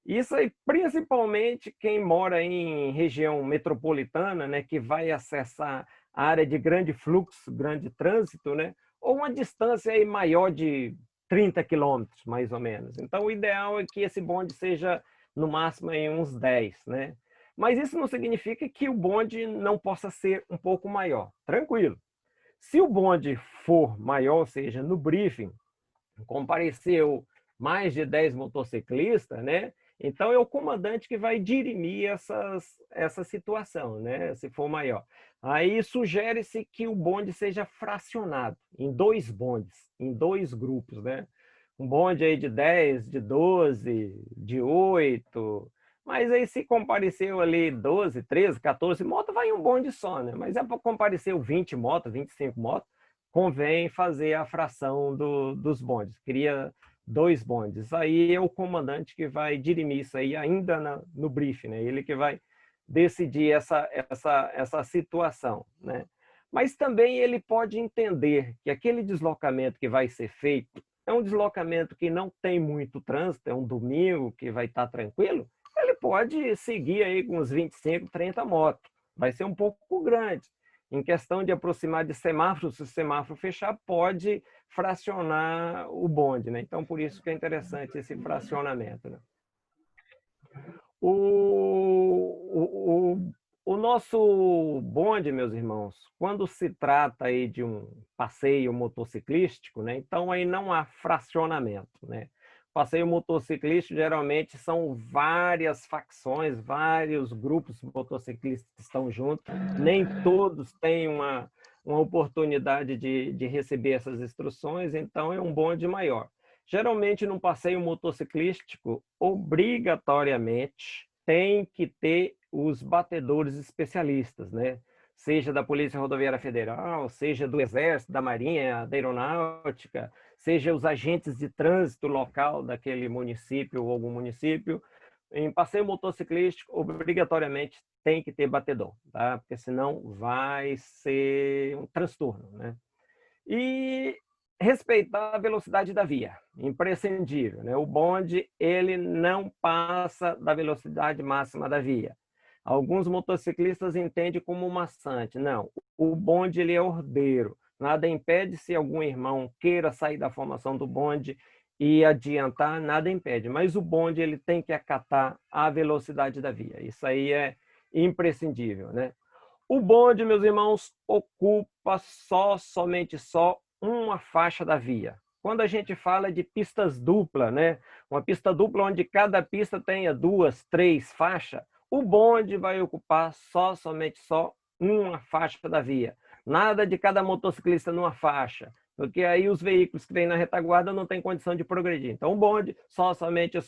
Isso aí, principalmente quem mora em região metropolitana, né, que vai acessar a área de grande fluxo, grande trânsito, né, ou uma distância aí maior de 30 quilômetros, mais ou menos. Então, o ideal é que esse bonde seja, no máximo, aí uns 10, né? Mas isso não significa que o bonde não possa ser um pouco maior. Tranquilo. Se o bonde for maior, ou seja, no briefing, compareceu mais de 10 motociclistas, né? Então é o comandante que vai dirimir essa situação, né? Se for maior. Aí sugere-se que o bonde seja fracionado em 2 bondes, em 2 grupos, né? Um bonde aí de 10, de 12, de 8. Mas aí se compareceu ali 12, 13, 14 motos, vai em um bonde só, né? Mas é para comparecer 20 motos, 25 motos, convém fazer a fração dos bondes. Cria 2 bondes. Aí é o comandante que vai dirimir isso aí ainda no briefing, né? Ele que vai decidir essa situação, né? Mas também ele pode entender que aquele deslocamento que vai ser feito é um deslocamento que não tem muito trânsito, é um domingo que vai estar tranquilo, ele pode seguir aí com uns 25, 30 motos. Vai ser um pouco grande. Em questão de aproximar de semáforo, se o semáforo fechar, pode fracionar o bonde, né? Então, por isso que é interessante esse fracionamento, né? O nosso bonde, meus irmãos, quando se trata aí de um passeio motociclístico, né? Então aí não há fracionamento, né? Passeio motociclístico geralmente são várias facções, vários grupos motociclistas que estão juntos, nem todos têm uma oportunidade de receber essas instruções, então é um bonde maior. Geralmente, num passeio motociclístico, obrigatoriamente tem que ter os batedores especialistas, né? Seja da Polícia Rodoviária Federal, seja do Exército, da Marinha, da Aeronáutica, seja os agentes de trânsito local daquele município ou algum município. Em passeio motociclístico, obrigatoriamente tem que ter batedor, tá? Porque senão vai ser um transtorno, né? E respeitar a velocidade da via, imprescindível, né? O bonde, ele não passa da velocidade máxima da via. Alguns motociclistas entendem como maçante. Não, o bonde, ele é ordeiro. Nada impede, se algum irmão queira sair da formação do bonde e adiantar, nada impede. Mas o bonde, ele tem que acatar a velocidade da via. Isso aí é imprescindível, né? O bonde, meus irmãos, ocupa somente uma faixa da via. Quando a gente fala de pistas duplas, né? Uma pista dupla onde cada pista tenha 2, 3 faixas, o bonde vai ocupar somente uma faixa da via. Nada de cada motociclista numa faixa, porque aí os veículos que vêm na retaguarda não têm condição de progredir. Então, o bonde somente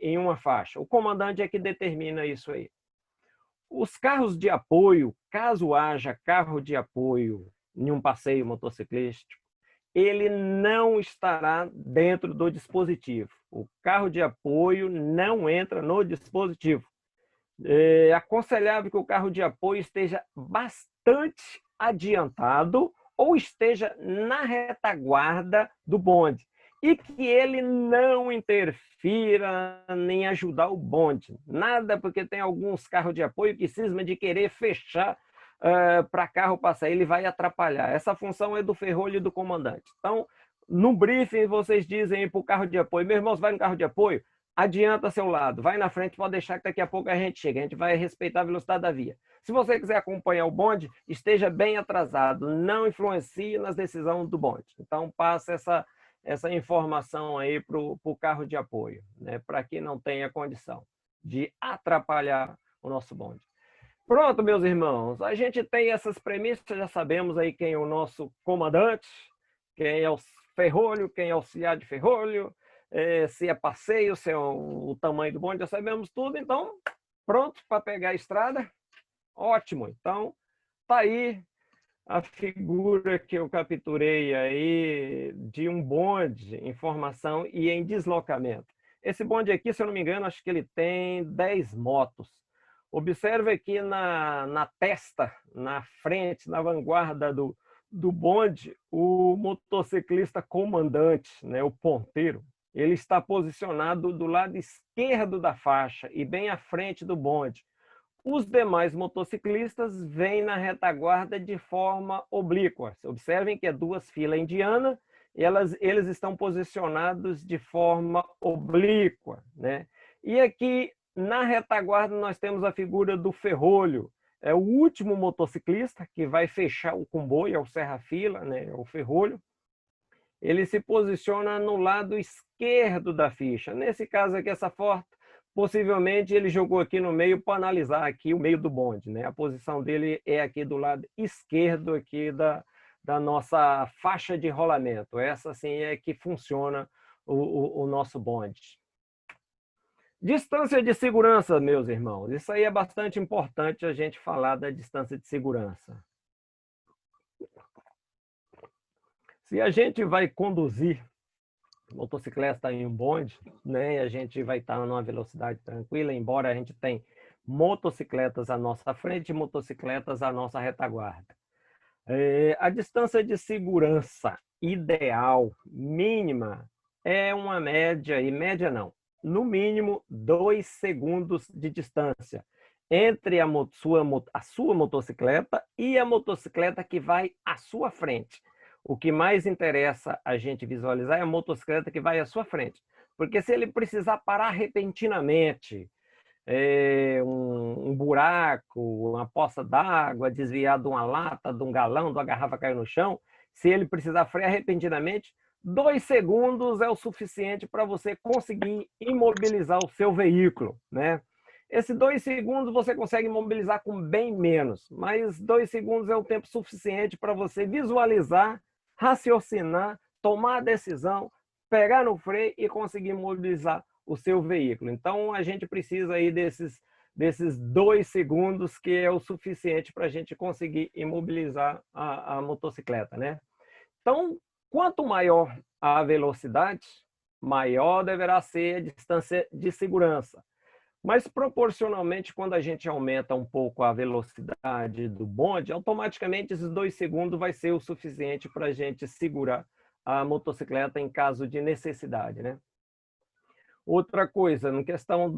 em uma faixa. O comandante é que determina isso aí. Os carros de apoio, caso haja carro de apoio em um passeio motociclístico, ele não estará dentro do dispositivo. O carro de apoio não entra no dispositivo. É aconselhável que o carro de apoio esteja bastante adiantado ou esteja na retaguarda do bonde. e que ele não interfira nem ajudar o bonde. Nada, porque tem alguns carros de apoio que cisma de querer fechar para carro passar, ele vai atrapalhar. Essa função é do ferrolho e do comandante. Então, no briefing, vocês dizem para o carro de apoio: meu irmão, você vai no carro de apoio, adianta seu lado, vai na frente, pode deixar que daqui a pouco a gente chega, a gente vai respeitar a velocidade da via. Se você quiser acompanhar o bonde, esteja bem atrasado, não influencie nas decisões do bonde. Então, passa essa informação aí para o carro de apoio, né, para que não tenha condição de atrapalhar o nosso bonde. Pronto, meus irmãos, a gente tem essas premissas, já sabemos aí quem é o nosso comandante, quem é o ferrolho, quem é auxiliar de ferrolho, se é passeio, se é o tamanho do bonde, já sabemos tudo. Então, pronto para pegar a estrada? Ótimo. Então, tá aí a figura que eu capturei aí de um bonde em formação e em deslocamento. Esse bonde aqui, se eu não me engano, acho que ele tem 10 motos. Observe aqui na testa, na frente, na vanguarda do bonde, o motociclista comandante, né, o ponteiro. Ele está posicionado do lado esquerdo da faixa e bem à frente do bonde. Os demais motociclistas vêm na retaguarda de forma oblíqua. Observem que é duas filas indianas e eles estão posicionados de forma oblíqua, né? E aqui na retaguarda nós temos a figura do ferrolho. É o último motociclista que vai fechar o comboio, é o serra-fila, né? É o ferrolho. Ele se posiciona no lado esquerdo da ficha. Nesse caso aqui, essa foto, possivelmente ele jogou aqui no meio para analisar aqui o meio do bonde, né? A posição dele é aqui do lado esquerdo aqui da nossa faixa de rolamento. Essa sim é que funciona o nosso bonde. Distância de segurança, meus irmãos. Isso aí é bastante importante a gente falar da distância de segurança. Se a gente vai conduzir motocicleta em um bonde, né, a gente vai estar numa velocidade tranquila, embora a gente tenha motocicletas à nossa frente e motocicletas à nossa retaguarda. A distância de segurança ideal, mínima, é uma média, e média não, no mínimo 2 segundos de distância entre a sua motocicleta e a motocicleta que vai à sua frente. O que mais interessa a gente visualizar é a motocicleta que vai à sua frente. Porque se ele precisar parar repentinamente, um buraco, uma poça d'água, desviar de uma lata, de um galão, de uma garrafa cair no chão, se ele precisar frear repentinamente, 2 segundos é o suficiente para você conseguir imobilizar o seu veículo, né? Esses 2 segundos você consegue imobilizar com bem menos, mas 2 segundos é o tempo suficiente para você visualizar, raciocinar, tomar a decisão, pegar no freio e conseguir mobilizar o seu veículo. Então, a gente precisa aí desses 2 segundos, que é o suficiente para a gente conseguir imobilizar a motocicleta, né? Então, quanto maior a velocidade, maior deverá ser a distância de segurança. Mas, proporcionalmente, quando a gente aumenta um pouco a velocidade do bonde, automaticamente esses 2 segundos vai ser o suficiente para a gente segurar a motocicleta em caso de necessidade, né? Outra coisa, na questão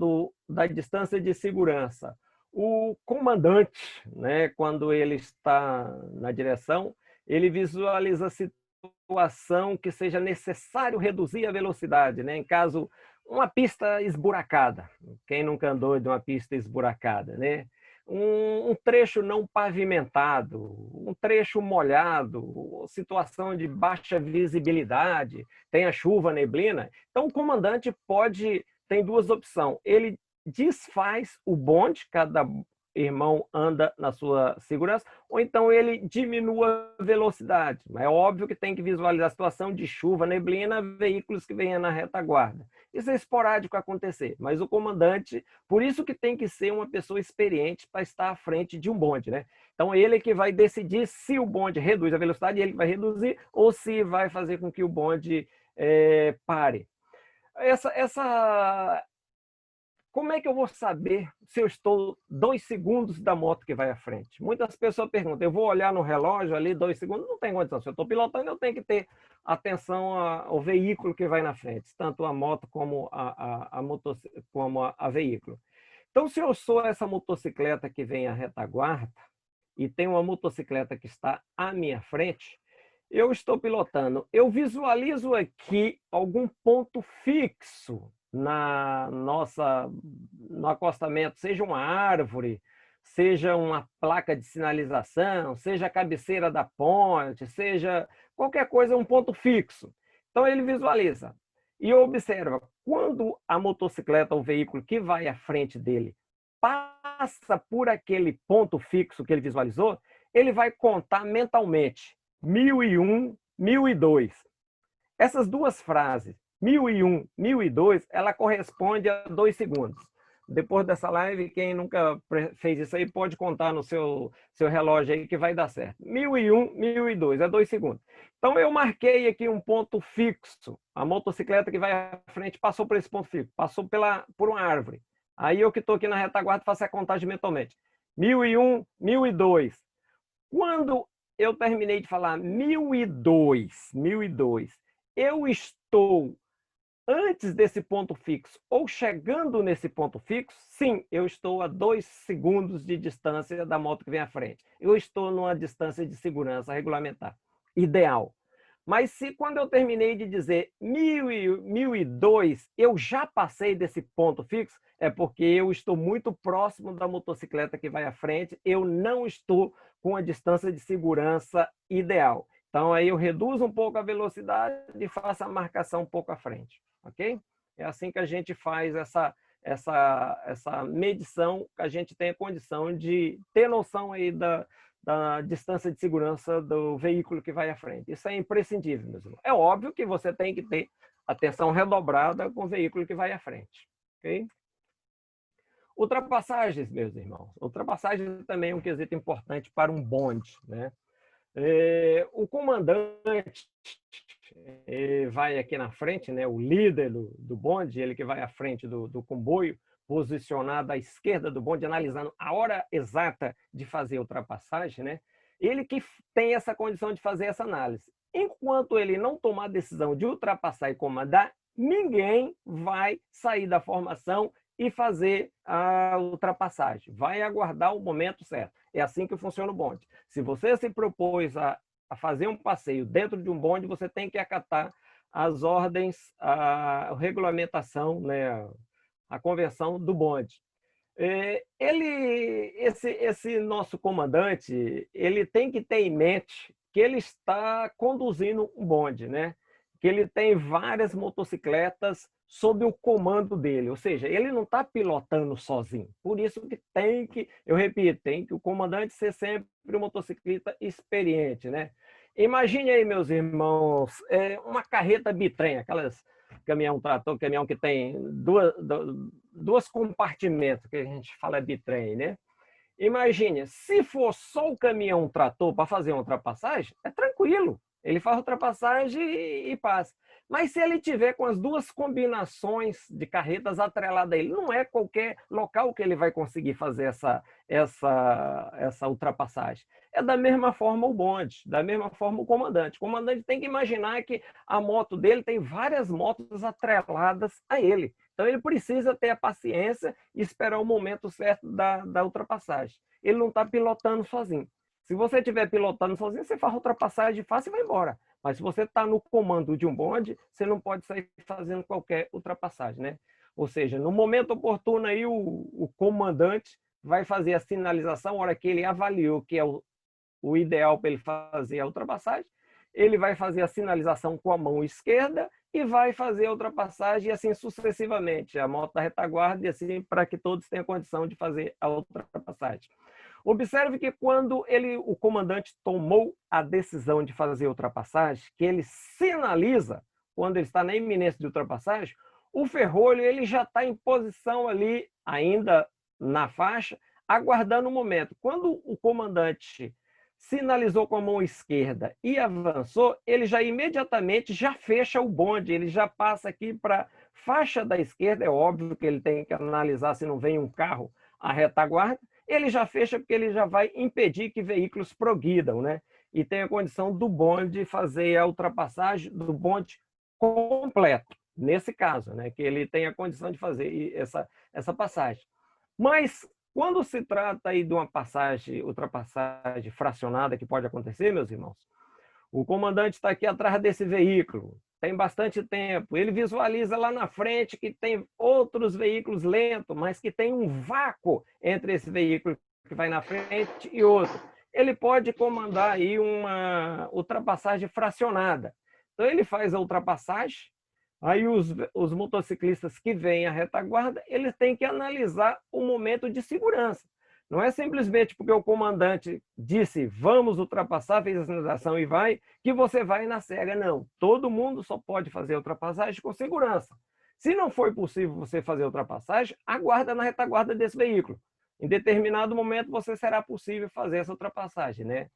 da distância de segurança, o comandante, né, quando ele está na direção, ele visualiza a situação que seja necessário reduzir a velocidade, né, em caso uma pista esburacada. Quem nunca andou de uma pista esburacada, né? Um trecho não pavimentado, um trecho molhado, situação de baixa visibilidade, tem a chuva, neblina. Então, o comandante tem 2 opções. Ele desfaz o bonde, cada irmão anda na sua segurança, ou então ele diminua a velocidade. Mas é óbvio que tem que visualizar a situação de chuva, neblina, veículos que venham na retaguarda. Isso é esporádico acontecer, mas o comandante, por isso que tem que ser uma pessoa experiente para estar à frente de um bonde, né? Então, ele que vai decidir se o bonde reduz a velocidade, ele vai reduzir, ou se vai fazer com que o bonde pare. como é que eu vou saber se eu estou 2 segundos da moto que vai à frente? Muitas pessoas perguntam, eu vou olhar no relógio ali 2 segundos? Não tem condição. Se eu estou pilotando, eu tenho que ter atenção ao veículo que vai na frente, tanto a moto como a veículo. Então, se eu sou essa motocicleta que vem à retaguarda e tem uma motocicleta que está à minha frente, eu estou pilotando. Eu visualizo aqui algum ponto fixo no acostamento, seja uma árvore, seja uma placa de sinalização, seja a cabeceira da ponte, seja qualquer coisa, um ponto fixo. Então ele visualiza e observa, quando a motocicleta, o veículo que vai à frente dele, passa por aquele ponto fixo que ele visualizou, ele vai contar mentalmente 1001, 1002. Essas duas frases, 1001, 1002, ela corresponde a 2 segundos. Depois dessa live, quem nunca fez isso aí, pode contar no seu relógio aí que vai dar certo. 1001, 1002, é 2 segundos. Então, eu marquei aqui um ponto fixo. A motocicleta que vai à frente passou por esse ponto fixo, passou por uma árvore. Aí eu que estou aqui na retaguarda faço a contagem mentalmente. 1001, 1002. Quando eu terminei de falar 1002, eu estou antes desse ponto fixo ou chegando nesse ponto fixo? Sim, eu estou a 2 segundos de distância da moto que vem à frente. Eu estou numa distância de segurança regulamentar, ideal. Mas se quando eu terminei de dizer 1002, eu já passei desse ponto fixo, é porque eu estou muito próximo da motocicleta que vai à frente, eu não estou com a distância de segurança ideal. Então, aí eu reduzo um pouco a velocidade e faço a marcação um pouco à frente, ok? É assim que a gente faz essa medição, que a gente tem a condição de ter noção aí da distância de segurança do veículo que vai à frente. Isso é imprescindível, meus irmãos. É óbvio que você tem que ter atenção redobrada com o veículo que vai à frente, ok? Ultrapassagens, meus irmãos. Ultrapassagem também é um quesito importante para um bonde, né? O comandante vai aqui na frente, né? O líder do bonde, ele que vai à frente do comboio, posicionado à esquerda do bonde, analisando a hora exata de fazer a ultrapassagem, né? Ele que tem essa condição de fazer essa análise. Enquanto ele não tomar a decisão de ultrapassar e comandar, ninguém vai sair da formação e fazer a ultrapassagem. Vai aguardar o momento certo. É assim que funciona o bonde. Se você se propôs a fazer um passeio dentro de um bonde, você tem que acatar as ordens, a regulamentação, né, a convenção do bonde. Esse nosso comandante, ele tem que ter em mente que ele está conduzindo um bonde, né? Que ele tem várias motocicletas sob o comando dele, ou seja, ele não está pilotando sozinho. Por isso que eu repito, tem que o comandante ser sempre um motociclista experiente, né? Imagine aí, meus irmãos, uma carreta bitrem, aquelas caminhão trator, caminhão que tem dois compartimentos, que a gente fala bitrem, né? Imagine, se for só o caminhão trator para fazer uma ultrapassagem, é tranquilo. Ele faz a ultrapassagem e passa. Mas se ele tiver com as duas combinações de carretas atreladas a ele, não é qualquer local que ele vai conseguir fazer essa ultrapassagem. É da mesma forma o bonde, da mesma forma o comandante. O comandante tem que imaginar que a moto dele tem várias motos atreladas a ele. Então ele precisa ter a paciência e esperar o momento certo da ultrapassagem. Ele não está pilotando sozinho. Se você estiver pilotando sozinho, você faz a ultrapassagem fácil e vai embora. Mas se você está no comando de um bonde, você não pode sair fazendo qualquer ultrapassagem, né? Ou seja, no momento oportuno aí o comandante vai fazer a sinalização, a hora que ele avaliou que é o ideal para ele fazer a ultrapassagem, ele vai fazer a sinalização com a mão esquerda e vai fazer a ultrapassagem e assim sucessivamente, a moto da retaguarda e assim para que todos tenham condição de fazer a ultrapassagem. Observe que quando o comandante tomou a decisão de fazer a ultrapassagem, que ele sinaliza, quando ele está na iminência de ultrapassagem, o ferrolho ele já está em posição ali, ainda na faixa, aguardando o momento. Quando o comandante sinalizou com a mão esquerda e avançou, ele já imediatamente já fecha o bonde, ele já passa aqui para Faixa da esquerda, é óbvio que ele tem que analisar se não vem um carro à retaguarda, ele já fecha porque ele já vai impedir que veículos progridam, né? E tem a condição do bonde fazer a ultrapassagem do bonde completo, nesse caso, né? Que ele tem a condição de fazer essa passagem. Mas quando se trata aí de uma ultrapassagem fracionada que pode acontecer, meus irmãos, o comandante está aqui atrás desse veículo, tem bastante tempo, ele visualiza lá na frente que tem outros veículos lentos, mas que tem um vácuo entre esse veículo que vai na frente e outro. Ele pode comandar aí uma ultrapassagem fracionada. Então ele faz a ultrapassagem, aí os motociclistas que vêm à retaguarda, eles têm que analisar o momento de segurança. Não é simplesmente porque o comandante disse vamos ultrapassar, fez a sinalização e vai, que você vai na cega. Não, todo mundo só pode fazer ultrapassagem com segurança. Se não for possível você fazer ultrapassagem, aguarda na retaguarda desse veículo. Em determinado momento você será possível fazer essa ultrapassagem, né?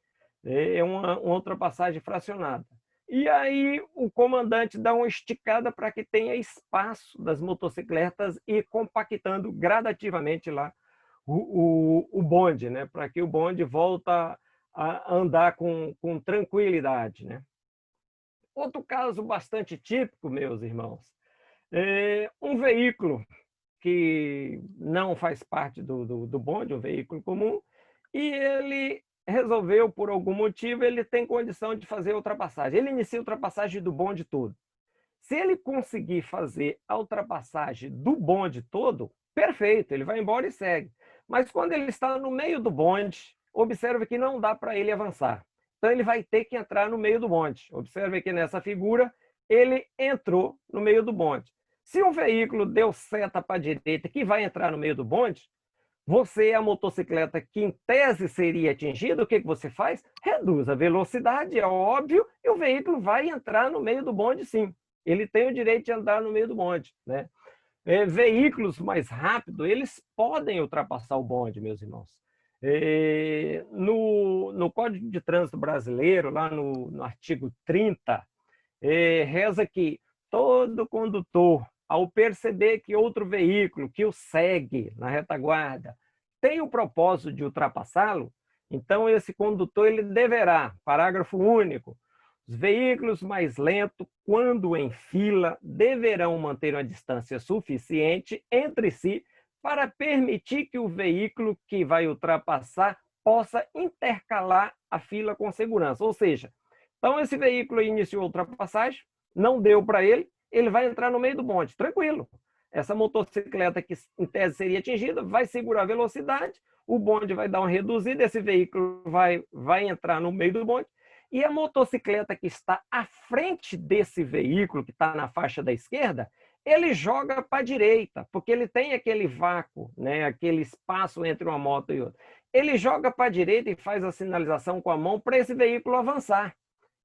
É uma ultrapassagem fracionada. E aí o comandante dá uma esticada para que tenha espaço das motocicletas e compactando gradativamente lá o bonde, né? Para que o bonde volta a andar com tranquilidade, né? Outro caso bastante típico, meus irmãos, é um veículo que não faz parte do bonde, um veículo comum, e ele resolveu, por algum motivo, ele tem condição de fazer a ultrapassagem. Ele inicia a ultrapassagem do bonde todo. Se ele conseguir fazer a ultrapassagem do bonde todo, perfeito, ele vai embora e segue. Mas quando ele está no meio do bonde, observe que não dá para ele avançar. Então ele vai ter que entrar no meio do bonde. Observe que nessa figura, ele entrou no meio do bonde. Se um veículo deu seta para a direita que vai entrar no meio do bonde, você, a motocicleta que em tese seria atingida, o que você faz? Reduz a velocidade, é óbvio, e o veículo vai entrar no meio do bonde sim. Ele tem o direito de andar no meio do bonde, né? Veículos mais rápidos, eles podem ultrapassar o bonde, meus irmãos. No Código de Trânsito Brasileiro, lá no artigo 30, reza que todo condutor, ao perceber que outro veículo que o segue na retaguarda tem o propósito de ultrapassá-lo, então esse condutor ele deverá, parágrafo único, os veículos mais lentos, quando em fila, deverão manter uma distância suficiente entre si para permitir que o veículo que vai ultrapassar possa intercalar a fila com segurança. Ou seja, então esse veículo iniciou a ultrapassagem, não deu para ele, ele vai entrar no meio do bonde, tranquilo. Essa motocicleta que em tese seria atingida vai segurar a velocidade, o bonde vai dar uma reduzida, esse veículo vai entrar no meio do bonde, e a motocicleta que está à frente desse veículo, que está na faixa da esquerda, ele joga para a direita, porque ele tem aquele vácuo, né, aquele espaço entre uma moto e outra. Ele joga para a direita e faz a sinalização com a mão para esse veículo avançar.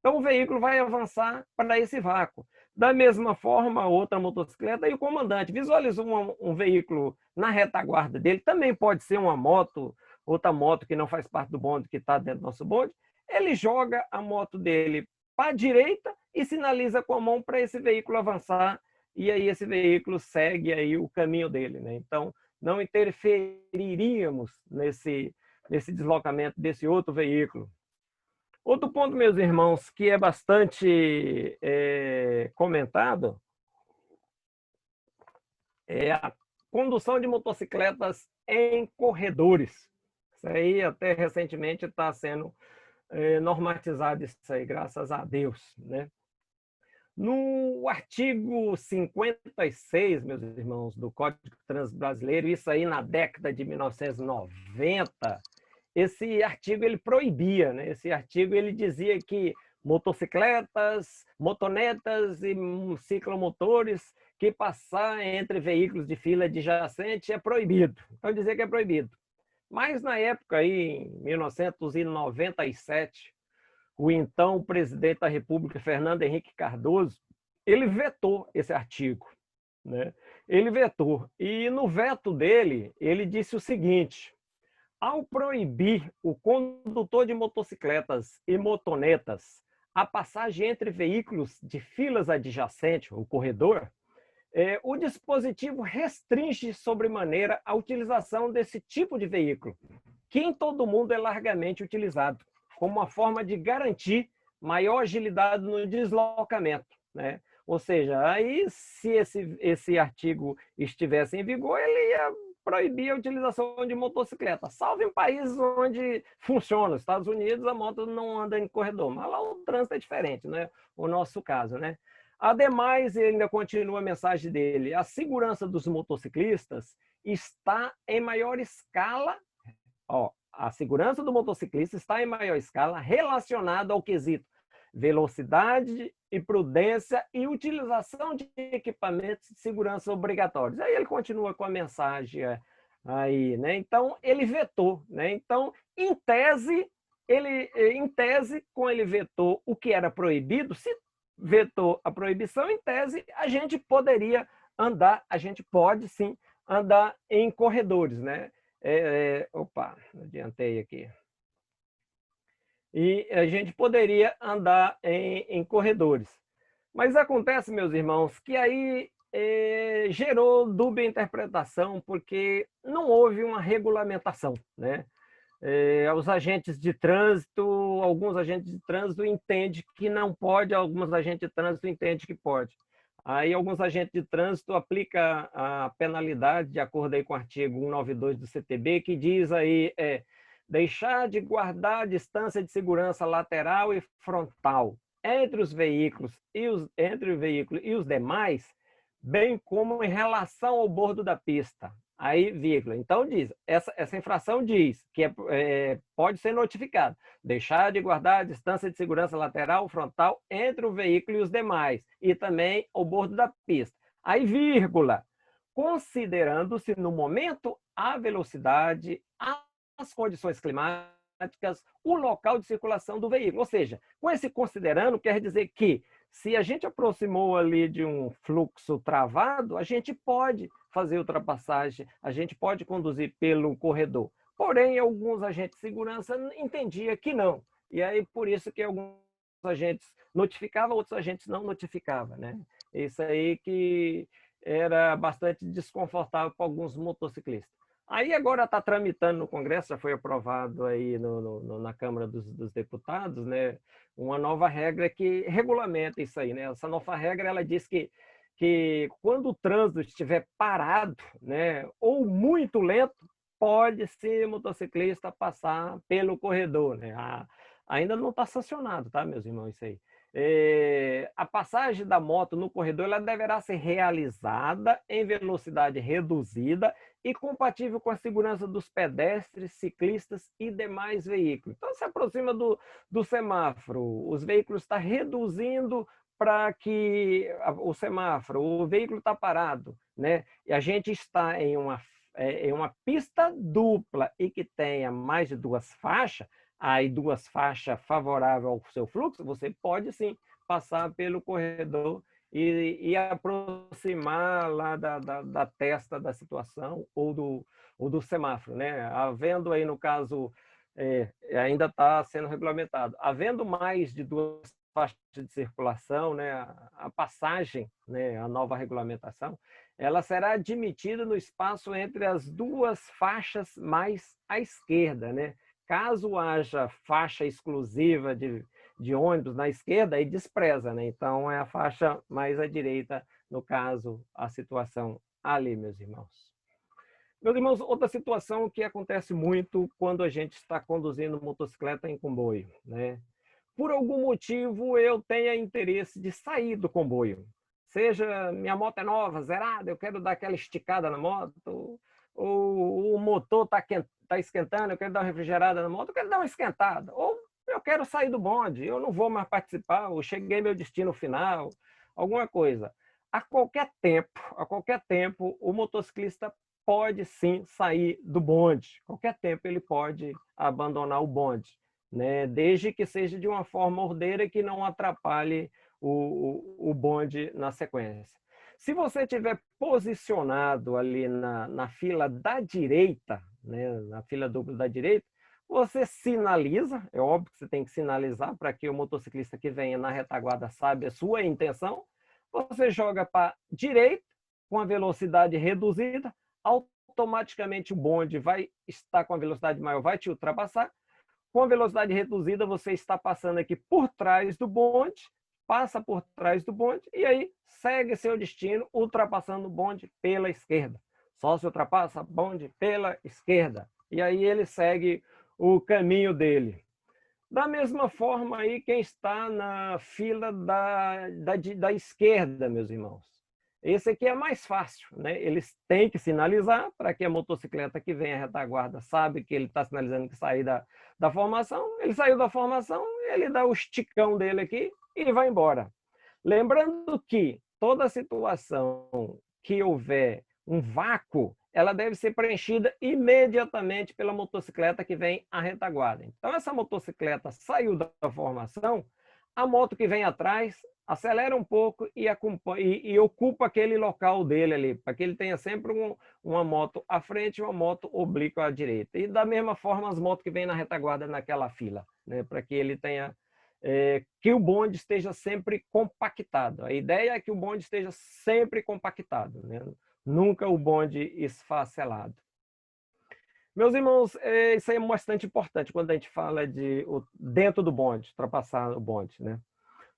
Então o veículo vai avançar para esse vácuo. Da mesma forma, a outra motocicleta e o comandante visualizou um veículo na retaguarda dele, também pode ser uma moto, outra moto que não faz parte do bonde, que está dentro do nosso bonde, ele joga a moto dele para a direita e sinaliza com a mão para esse veículo avançar, e aí esse veículo segue aí o caminho dele, né? Então, não interferiríamos nesse deslocamento desse outro veículo. Outro ponto, meus irmãos, que é bastante comentado, é a condução de motocicletas em corredores. Isso aí até recentemente está sendo normatizado, isso aí, graças a Deus, né? No artigo 56, meus irmãos, do Código de Trânsito Brasileiro, isso aí na década de 1990, esse artigo ele proibia, né? Esse artigo ele dizia que motocicletas, motonetas e ciclomotores que passar entre veículos de fila adjacente é proibido. Então dizia que é proibido. Mas na época aí, em 1997, o então presidente da República, Fernando Henrique Cardoso, ele vetou esse artigo, né? Ele vetou. E no veto dele, ele disse o seguinte: ao proibir o condutor de motocicletas e motonetas a passagem entre veículos de filas adjacentes, o corredor, O dispositivo restringe sobremaneira a utilização desse tipo de veículo, que em todo o mundo é largamente utilizado, como uma forma de garantir maior agilidade no deslocamento, né? Ou seja, aí se esse artigo estivesse em vigor, ele ia proibir a utilização de motocicleta, salvo em países onde funciona. Nos Estados Unidos a moto não anda em corredor, mas lá o trânsito é diferente, né? O nosso caso, né? Ademais, ele ainda continua a mensagem dele: a segurança dos motociclistas está em maior escala. A segurança do motociclista está em maior escala relacionada ao quesito velocidade e prudência e utilização de equipamentos de segurança obrigatórios. Aí ele continua com a mensagem aí, né? Então ele vetou, né? Então, em tese, como ele vetou o que era proibido, se vetou a proibição, em tese, a gente pode sim andar em corredores, né? Opa, adiantei aqui. E a gente poderia andar em corredores. Mas acontece, meus irmãos, que aí gerou dúbia interpretação, porque não houve uma regulamentação, né? Os agentes de trânsito, alguns agentes de trânsito entendem que não pode, alguns agentes de trânsito entendem que pode. Aí alguns agentes de trânsito aplicam a penalidade de acordo aí com o artigo 192 do CTB, que diz aí deixar de guardar a distância de segurança lateral e frontal entre os veículos e os demais, bem como em relação ao bordo da pista. Aí, vírgula. Então, essa infração diz que pode ser notificado. Deixar de guardar a distância de segurança lateral, frontal, entre o veículo e os demais, e também o bordo da pista. Aí, vírgula. Considerando-se no momento a velocidade, as condições climáticas, o local de circulação do veículo. Ou seja, com esse considerando, quer dizer que se a gente aproximou ali de um fluxo travado, a gente pode fazer ultrapassagem, a gente pode conduzir pelo corredor. Porém, alguns agentes de segurança entendiam que não. E aí, por isso que alguns agentes notificavam, outros agentes não notificavam, né? Isso aí que era bastante desconfortável para alguns motociclistas. Aí agora está tramitando no Congresso, já foi aprovado aí na Câmara dos Deputados, né, uma nova regra que regulamenta isso aí, né? Essa nova regra, ela diz que quando o trânsito estiver parado, né, ou muito lento, pode sim motociclista passar pelo corredor, né? Ainda não está sancionado, tá, meus irmãos, isso aí. A passagem da moto no corredor, ela deverá ser realizada em velocidade reduzida e compatível com a segurança dos pedestres, ciclistas e demais veículos. Então, se aproxima do semáforo, os veículos estão reduzindo para que o semáforo, o veículo está parado, né? E a gente está em uma pista dupla e que tenha mais de duas faixas, aí duas faixas favoráveis ao seu fluxo, você pode sim passar pelo corredor e aproximar lá da testa da situação ou do semáforo, né? Havendo aí, no caso, ainda está sendo regulamentado, havendo mais de duas faixas de circulação, né? A passagem, né? A nova regulamentação, ela será admitida no espaço entre as duas faixas mais à esquerda, né? Caso haja faixa exclusiva de ônibus na esquerda, aí despreza, né? Então, é a faixa mais à direita, no caso, a situação ali, meus irmãos. Meus irmãos, outra situação que acontece muito quando a gente está conduzindo motocicleta em comboio, né? Por algum motivo, eu tenho interesse de sair do comboio. Seja minha moto é nova, zerada, eu quero dar aquela esticada na moto, ou o motor está esquentando, eu quero dar uma refrigerada na moto, eu quero dar uma esquentada. Ou eu quero sair do bonde, eu não vou mais participar, eu cheguei meu destino final, alguma coisa. A qualquer tempo, o motociclista pode sim sair do bonde. A qualquer tempo ele pode abandonar o bonde, né? Desde que seja de uma forma ordeira que não atrapalhe o bonde na sequência. Se você estiver posicionado ali na fila da direita, né, na fila dupla da direita, você sinaliza, é óbvio que você tem que sinalizar para que o motociclista que venha na retaguarda saiba a sua intenção, você joga para a direita com a velocidade reduzida, automaticamente o bonde vai estar com a velocidade maior, vai te ultrapassar. Com a velocidade reduzida, você está passando aqui por trás do bonde, passa por trás do bonde e aí segue seu destino ultrapassando o bonde pela esquerda. Só se ultrapassa bonde pela esquerda. E aí ele segue o caminho dele. Da mesma forma aí, quem está na fila da esquerda, meus irmãos. Esse aqui é mais fácil, né? Eles têm que sinalizar para que a motocicleta que vem à retaguarda sabe que ele está sinalizando que sair da formação. Ele saiu da formação, ele dá o esticão dele aqui e vai embora. Lembrando que toda situação que houver um vácuo, ela deve ser preenchida imediatamente pela motocicleta que vem à retaguarda. Então, essa motocicleta saiu da formação, a moto que vem atrás acelera um pouco e ocupa aquele local dele ali, para que ele tenha sempre uma moto à frente e uma moto oblíqua à direita. E da mesma forma, as motos que vêm na retaguarda naquela fila, né, para que ele tenha que o bonde esteja sempre compactado. A ideia é que o bonde esteja sempre compactado, né? Nunca o bonde esfacelado. Meus irmãos, isso aí é bastante importante quando a gente fala de dentro do bonde, ultrapassar o bonde, né?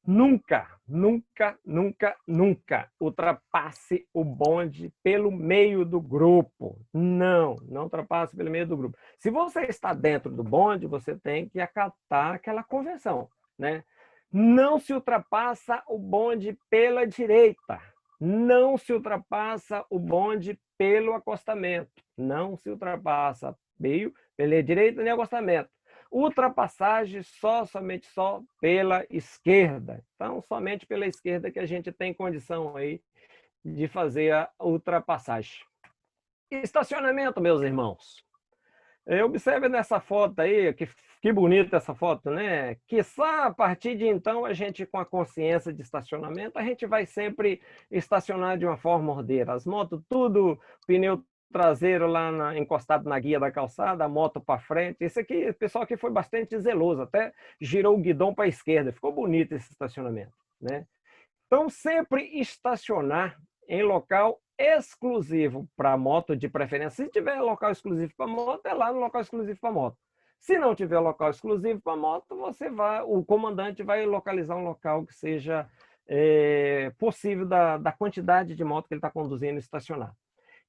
Nunca, nunca, nunca, nunca ultrapasse o bonde pelo meio do grupo. Não, não ultrapasse pelo meio do grupo. Se você está dentro do bonde, você tem que acatar aquela convenção, né? Não se ultrapassa o bonde pela direita. Não se ultrapassa o bonde pelo acostamento. Não se ultrapassa meio pela direita nem acostamento. Ultrapassagem somente pela esquerda. Então, somente pela esquerda que a gente tem condição aí de fazer a ultrapassagem. Estacionamento, meus irmãos. Observe nessa foto aí, que bonita essa foto, né? Que só a partir de então, a gente com a consciência de estacionamento, a gente vai sempre estacionar de uma forma ordeira. As motos tudo, pneu traseiro lá encostado na guia da calçada, a moto para frente. Esse aqui, o pessoal aqui foi bastante zeloso, até girou o guidão para a esquerda. Ficou bonito esse estacionamento, né? Então, sempre estacionar em local exclusivo para moto, de preferência. Se tiver local exclusivo para moto, é lá no local exclusivo para moto. Se não tiver local exclusivo para moto, o comandante vai localizar um local que seja possível da quantidade de moto que ele está conduzindo e estacionar.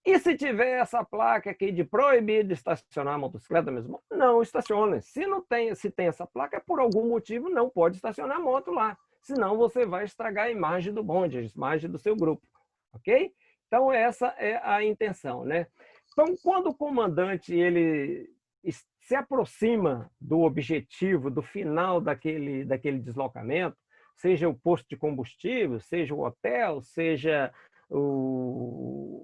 E se tiver essa placa aqui de proibido estacionar a motocicleta mesmo, não estacione. Se tem essa placa, por algum motivo não pode estacionar a moto lá. Senão você vai estragar a imagem do bonde, a imagem do seu grupo. Ok? Então essa é a intenção, né? Então quando o comandante ele se aproxima do objetivo, do final daquele deslocamento, seja o posto de combustível, seja o hotel, seja um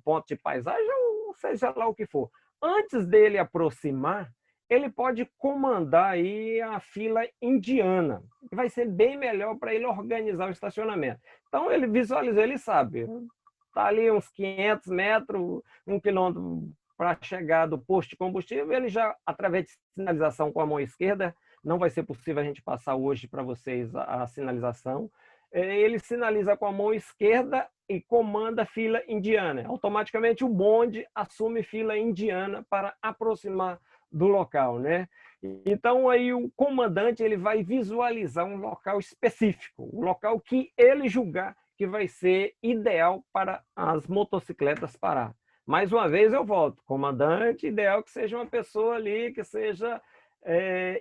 ponto de paisagem, ou seja lá o que for. Antes dele aproximar, ele pode comandar aí a fila indiana, que vai ser bem melhor para ele organizar o estacionamento. Então, ele visualiza, ele sabe, está ali uns 500 metros, 1 quilômetro para chegar do posto de combustível, ele já, através de sinalização com a mão esquerda, não vai ser possível a gente passar hoje para vocês a sinalização, ele sinaliza com a mão esquerda e comanda a fila indiana. Automaticamente o bonde assume fila indiana para aproximar do local, né? Então aí o comandante ele vai visualizar um local específico, um local que ele julgar que vai ser ideal para as motocicletas parar. Mais uma vez eu volto, comandante ideal que seja uma pessoa ali que seja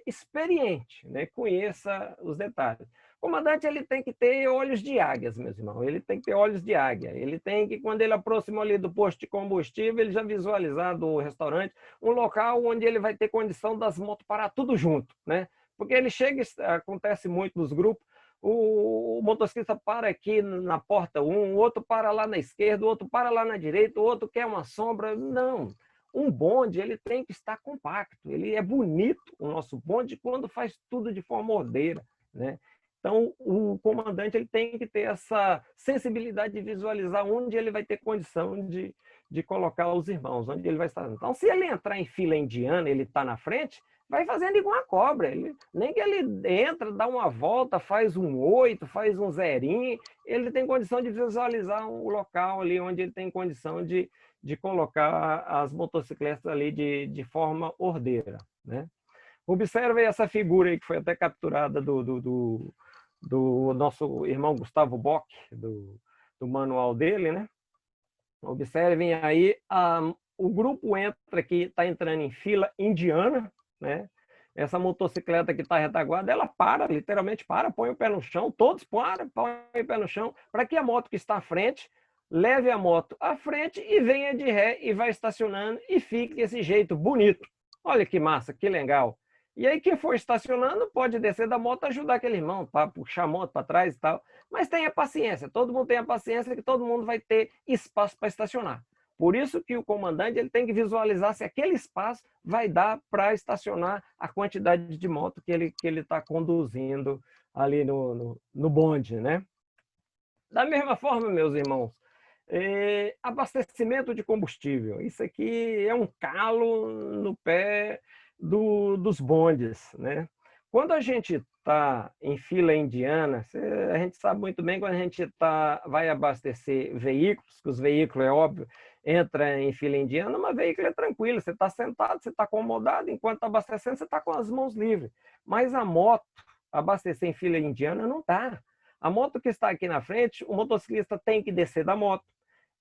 experiente, né? Conheça os detalhes. O comandante ele tem que ter olhos de águias, meus irmãos. Ele tem que ter olhos de águia. Ele tem que, quando ele aproxima ali do posto de combustível, ele já visualizar do restaurante um local onde ele vai ter condição das motos parar tudo junto, né? Porque ele chega, acontece muito nos grupos, o motociclista para aqui na porta 1, o outro para lá na esquerda, o outro para lá na direita, o outro quer uma sombra. Não. Um bonde ele tem que estar compacto. Ele é bonito, o nosso bonde, quando faz tudo de forma ordeira, né? Então, o comandante ele tem que ter essa sensibilidade de visualizar onde ele vai ter condição de de colocar os irmãos, onde ele vai estar. Então, se ele entrar em fila indiana, ele está na frente, vai fazendo igual a cobra. Nem que ele entra, dá uma volta, faz um 8, faz um zerinho, ele tem condição de visualizar o local ali onde ele tem condição de colocar as motocicletas ali de forma ordeira, né? Observe essa figura aí que foi até capturada do nosso irmão Gustavo Bock, do manual dele, né? Observem aí, o grupo entra aqui, está entrando em fila indiana, né? Essa motocicleta que está retaguarda, ela para, literalmente para, põe o pé no chão, todos param, põe o pé no chão, para que a moto que está à frente leve a moto à frente e venha de ré e vai estacionando e fique desse jeito bonito. Olha que massa, que legal. E aí quem for estacionando pode descer da moto e ajudar aquele irmão para puxar a moto para trás e tal. Mas tenha paciência, todo mundo tenha paciência que todo mundo vai ter espaço para estacionar. Por isso que o comandante ele tem que visualizar se aquele espaço vai dar para estacionar a quantidade de moto que ele está conduzindo ali no bonde, né? Da mesma forma, meus irmãos, abastecimento de combustível. Isso aqui é um calo no pé dos bondes, né? Quando a gente está em fila indiana, a gente sabe muito bem quando a gente vai abastecer veículos, que os veículos, é óbvio, entra em fila indiana, mas veículo é tranquilo, você está sentado, você está acomodado, enquanto está abastecendo, você está com as mãos livres. Mas a moto, abastecer em fila indiana, não está. A moto que está aqui na frente, o motociclista tem que descer da moto,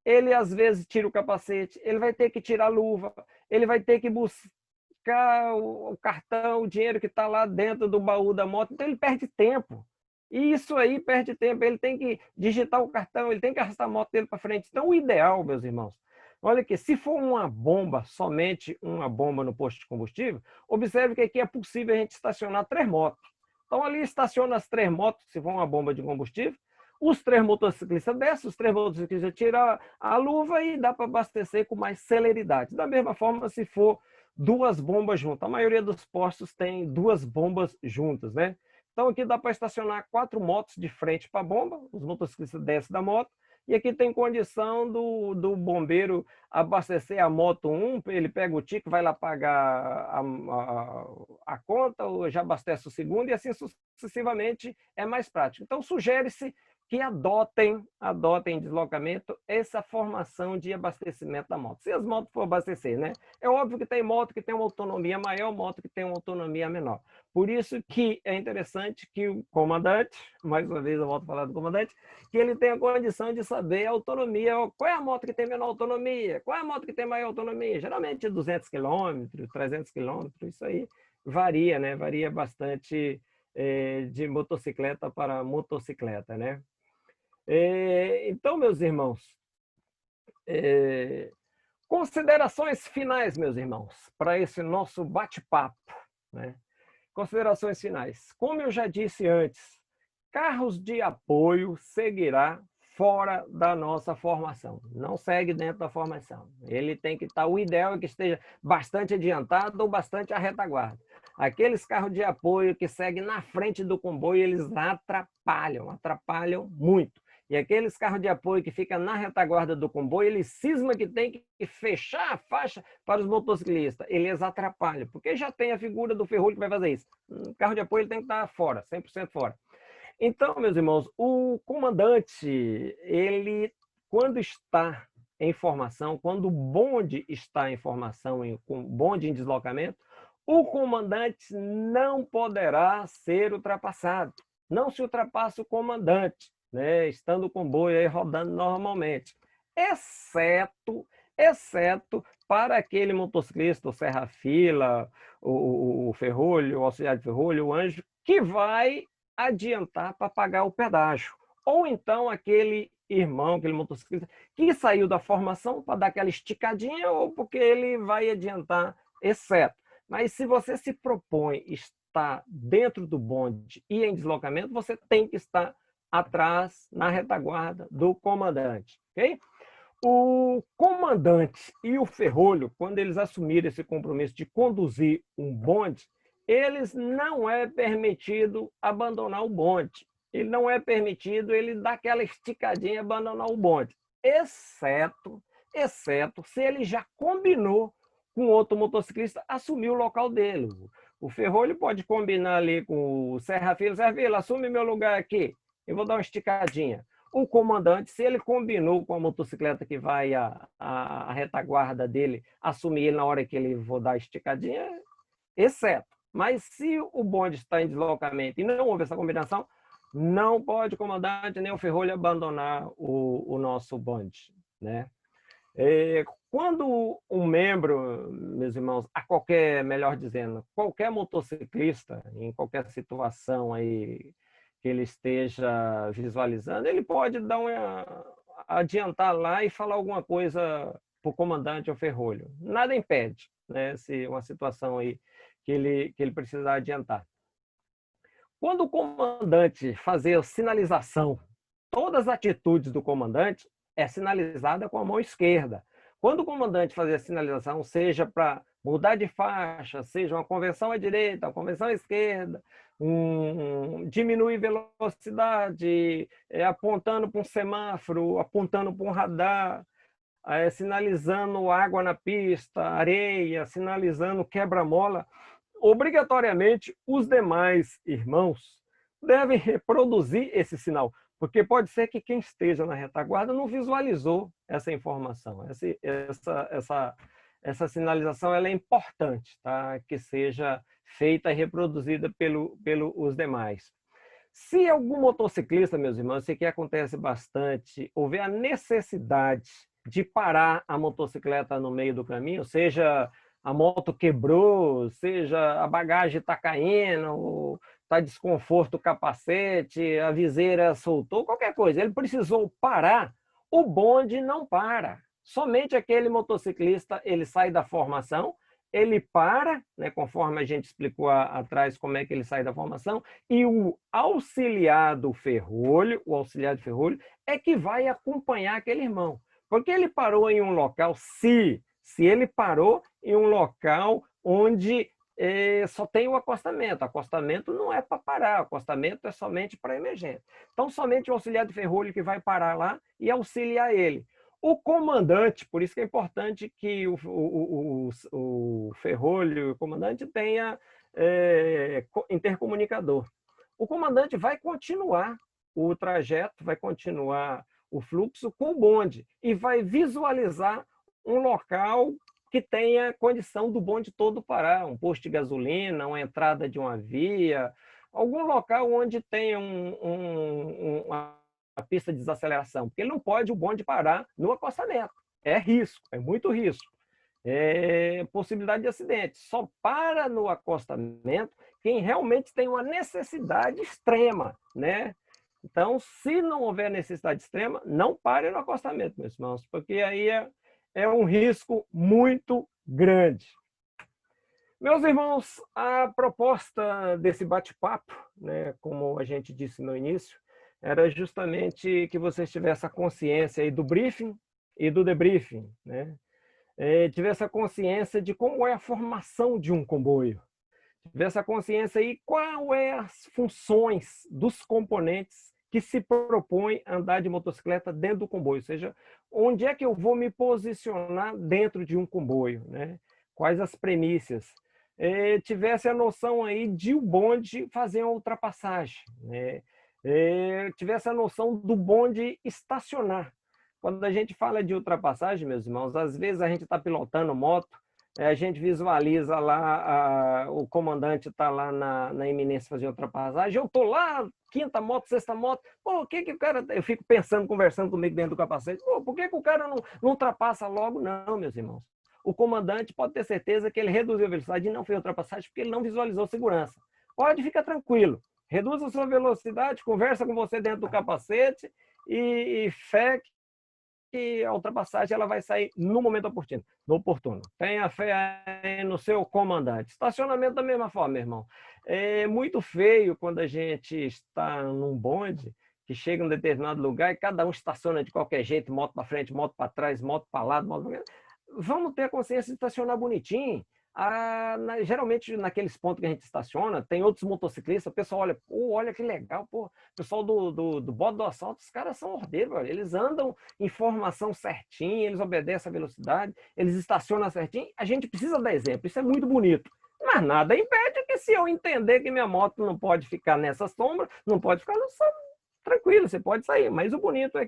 ele às vezes tira o capacete, ele vai ter que tirar a luva, ele vai ter que buscar o cartão, o dinheiro que está lá dentro do baú da moto, então ele perde tempo. E isso aí perde tempo, ele tem que digitar o cartão, ele tem que arrastar a moto dele para frente. Então o ideal, meus irmãos, olha aqui, se for uma bomba, somente uma bomba no posto de combustível, observe que aqui é possível a gente estacionar 3 motos. Então ali estaciona as 3 motos, se for uma bomba de combustível, os 3 motociclistas descem, os 3 motociclistas tiram a luva e dá para abastecer com mais celeridade. Da mesma forma, se for 2 bombas juntas. A maioria dos postos tem 2 bombas juntas, né? Então aqui dá para estacionar 4 motos de frente para a bomba, os motociclistas descem da moto, e aqui tem condição do bombeiro abastecer a moto 1, ele pega o tico, vai lá pagar a conta, ou já abastece o segundo, e assim sucessivamente é mais prático. Então sugere-se que adotem em deslocamento essa formação de abastecimento da moto. Se as motos for abastecer, né? É óbvio que tem moto que tem uma autonomia maior, moto que tem uma autonomia menor. Por isso que é interessante que o comandante, mais uma vez eu volto a falar do comandante, que ele tenha condição de saber a autonomia, qual é a moto que tem menor autonomia, qual é a moto que tem maior autonomia. Geralmente 200 km, 300 km, isso aí varia, né? Varia bastante de motocicleta para motocicleta, né? Então, meus irmãos, considerações finais, meus irmãos, para esse nosso bate-papo, né? Considerações finais. Como eu já disse antes, carros de apoio seguirá fora da nossa formação. Não segue dentro da formação. Ele tem que estar, o ideal é que esteja bastante adiantado ou bastante à retaguarda. Aqueles carros de apoio que seguem na frente do comboio, eles atrapalham muito. E aqueles carros de apoio que ficam na retaguarda do comboio, eles cismam que tem que fechar a faixa para os motociclistas. Eles atrapalham, porque já tem a figura do ferrolho que vai fazer isso. O carro de apoio ele tem que estar fora, 100% fora. Então, meus irmãos, o comandante, ele, quando está em formação, quando o bonde está em formação, com bonde em deslocamento, o comandante não poderá ser ultrapassado. Não se ultrapassa o comandante, né, estando o comboio aí rodando normalmente, exceto para aquele motociclista, o serra-fila, o ferrolho, o auxiliar de ferrolho, o anjo, que vai adiantar para pagar o pedágio. Ou então aquele irmão, aquele motociclista, que saiu da formação para dar aquela esticadinha, ou porque ele vai adiantar, exceto. Mas se você se propõe estar dentro do bonde e em deslocamento, você tem que estar atrás, na retaguarda do comandante, ok? O comandante e o ferrolho, quando eles assumirem esse compromisso de conduzir um bonde, eles não é permitido abandonar o bonde. Ele não é permitido ele dar aquela esticadinha e abandonar o bonde, exceto exceto se ele já combinou com outro motociclista assumir o local dele. O ferrolho pode combinar ali com o Serra Filho, Serra Filho, assume meu lugar aqui, eu vou dar uma esticadinha. O comandante, se ele combinou com a motocicleta que vai a retaguarda dele, assumir ele na hora que ele for dar a esticadinha, exceto. Mas se o bonde está em deslocamento e não houve essa combinação, não pode o comandante nem o ferrolho abandonar o nosso bonde, né? Quando um membro, meus irmãos, melhor dizendo, qualquer motociclista, em qualquer situação aí que ele esteja visualizando, ele pode adiantar lá e falar alguma coisa para o comandante ou ferrolho. Nada impede, né? Se uma situação aí que ele precisar adiantar. Quando o comandante fazer a sinalização, todas as atitudes do comandante é sinalizada com a mão esquerda. Quando o comandante fazer a sinalização, seja para mudar de faixa, seja uma conversão à direita, uma conversão à esquerda, diminuir velocidade, apontando para um semáforo, apontando para um radar, sinalizando água na pista, areia, sinalizando quebra-mola, obrigatoriamente os demais irmãos devem reproduzir esse sinal, porque pode ser que quem esteja na retaguarda não visualizou essa informação. Essa sinalização ela é importante, tá? Que seja feita e reproduzida pelos demais. Se algum motociclista, meus irmãos, isso aqui acontece bastante, houver a necessidade de parar a motocicleta no meio do caminho, seja a moto quebrou, seja a bagagem está caindo, está desconforto o capacete, a viseira soltou, qualquer coisa, ele precisou parar, o bonde não para. Somente aquele motociclista, ele sai da formação, ele para, né, conforme a gente explicou atrás como é que ele sai da formação, e o auxiliar do ferrolho, é que vai acompanhar aquele irmão. Porque ele parou em um local, se ele parou em um local onde só tem o acostamento. Acostamento não é para parar, acostamento é somente para emergência. Então, somente o auxiliar de ferrolho que vai parar lá e auxiliar ele. O comandante, por isso que é importante que o ferrolho, o comandante tenha intercomunicador. O comandante vai continuar o trajeto, vai continuar o fluxo com o bonde e vai visualizar um local que tenha condição do bonde todo parar, um posto de gasolina, uma entrada de uma via, algum local onde tenha uma pista de desaceleração, porque ele não pode o bonde parar no acostamento. É risco, é muito risco. É possibilidade de acidente. Só para no acostamento quem realmente tem uma necessidade extrema, né? Então, se não houver necessidade extrema, não pare no acostamento, meus irmãos, porque aí é um risco muito grande. Meus irmãos, a proposta desse bate-papo, né, como a gente disse no início, era justamente que vocês tivessem a consciência aí do briefing e do debriefing, né? Tivesse a consciência de como é a formação de um comboio, tivesse a consciência aí qual é as funções dos componentes que se propõe a andar de motocicleta dentro do comboio, ou seja, onde é que eu vou me posicionar dentro de um comboio, né? Quais as premissas. Tivesse a noção aí de o bonde fazer uma ultrapassagem, né? Tivesse a noção do bonde estacionar. Quando a gente fala de ultrapassagem, meus irmãos, às vezes a gente está pilotando moto, a gente visualiza lá, o comandante está lá na iminência fazer ultrapassagem, eu estou lá, quinta moto, sexta moto, pô, o que o cara... Eu fico pensando, conversando comigo dentro do capacete, pô, por que o cara não ultrapassa logo? Não, meus irmãos. O comandante pode ter certeza que ele reduziu a velocidade e não fez ultrapassagem porque ele não visualizou segurança. Pode ficar tranquilo, reduz a sua velocidade, conversa com você dentro do capacete e fé que a ultrapassagem ela vai sair no momento oportuno. Tenha fé no seu comandante. Estacionamento da mesma forma, meu irmão. É muito feio quando a gente está num bonde que chega em um determinado lugar e cada um estaciona de qualquer jeito, moto para frente, moto para trás, moto para lado, moto para... Vamos ter a consciência de estacionar bonitinho. Geralmente, naqueles pontos que a gente estaciona, tem outros motociclistas, o pessoal olha, pô, olha que legal, pô, o pessoal do bode do assalto, os caras são ordeiros, velho. Eles andam em formação certinha, eles obedecem a velocidade, eles estacionam certinho, a gente precisa dar exemplo, isso é muito bonito. Mas nada impede que, se eu entender que minha moto não pode ficar nessa sombra, não pode ficar no sol, tranquilo, você pode sair. Mas o bonito é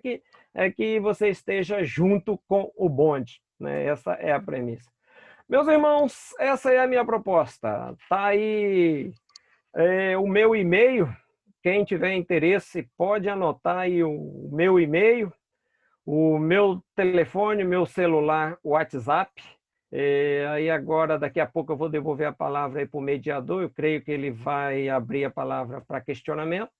que você esteja junto com o bonde, né? Essa é a premissa. Meus irmãos, essa é a minha proposta. Tá aí o meu e-mail. Quem tiver interesse pode anotar aí o meu e-mail, o meu telefone, meu celular, o WhatsApp. Aí agora, daqui a pouco, eu vou devolver a palavra para o mediador. Eu creio que ele vai abrir a palavra para questionamento.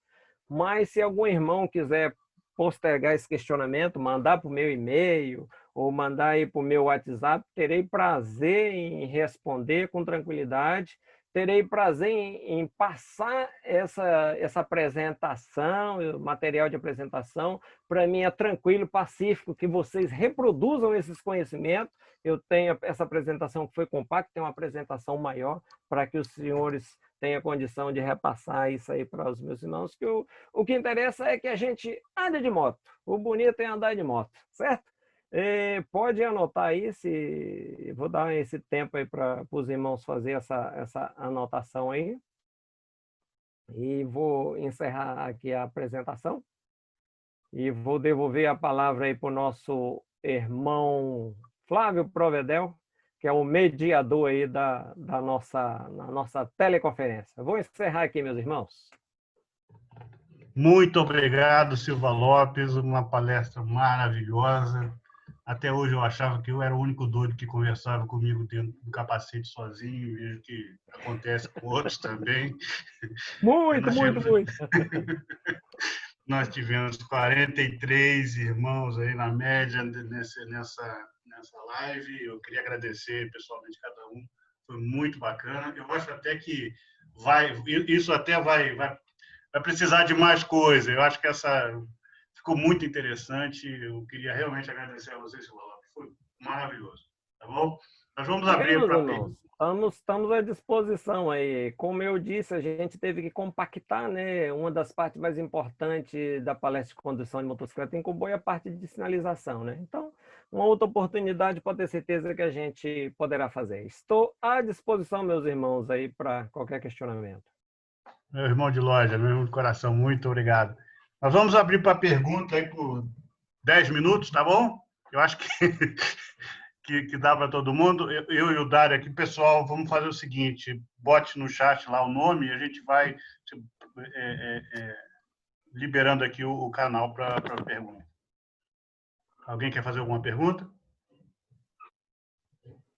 Mas se algum irmão quiser postergar esse questionamento, mandar para o meu e-mail ou mandar aí para o meu WhatsApp, terei prazer em responder com tranquilidade, terei prazer em passar essa apresentação, material de apresentação. Para mim é tranquilo, pacífico, que vocês reproduzam esses conhecimentos. Eu tenho essa apresentação que foi compacta, tem uma apresentação maior para que os senhores tenham condição de repassar isso aí para os meus irmãos, que o que interessa é que a gente ande de moto. O bonito é andar de moto, certo? Pode anotar aí, vou dar esse tempo aí para os irmãos fazer essa anotação aí. E vou encerrar aqui a apresentação. E vou devolver a palavra aí para o nosso irmão Flávio Provedel, que é o mediador aí na nossa teleconferência. Vou encerrar aqui, meus irmãos. Muito obrigado, Silva Lopes, uma palestra maravilhosa. Até hoje eu achava que eu era o único doido que conversava comigo dentro do capacete sozinho, vejo que acontece com outros também. Muito. Nós tivemos 43 irmãos aí na média nessa live. Eu queria agradecer pessoalmente cada um. Foi muito bacana. Eu acho até que isso até vai precisar de mais coisa. Eu acho que essa ficou muito interessante. Eu queria realmente agradecer a vocês, Silva Lopes. Foi maravilhoso. Tá bom? Nós vamos abrir para perguntas. Estamos à disposição aí. Como eu disse, a gente teve que compactar, né? Uma das partes mais importantes da palestra de condução de motocicleta em comboio é a parte de sinalização, né? Então, uma outra oportunidade, pode ter certeza que a gente poderá fazer. Estou à disposição, meus irmãos, aí para qualquer questionamento. Meu irmão de loja, meu irmão de coração, muito obrigado. Nós vamos abrir para pergunta aí por 10 minutos, tá bom? Eu acho que dá para todo mundo. Eu e o Dário aqui, pessoal, vamos fazer o seguinte, bote no chat lá o nome e a gente vai liberando aqui o canal para pergunta. Alguém quer fazer alguma pergunta?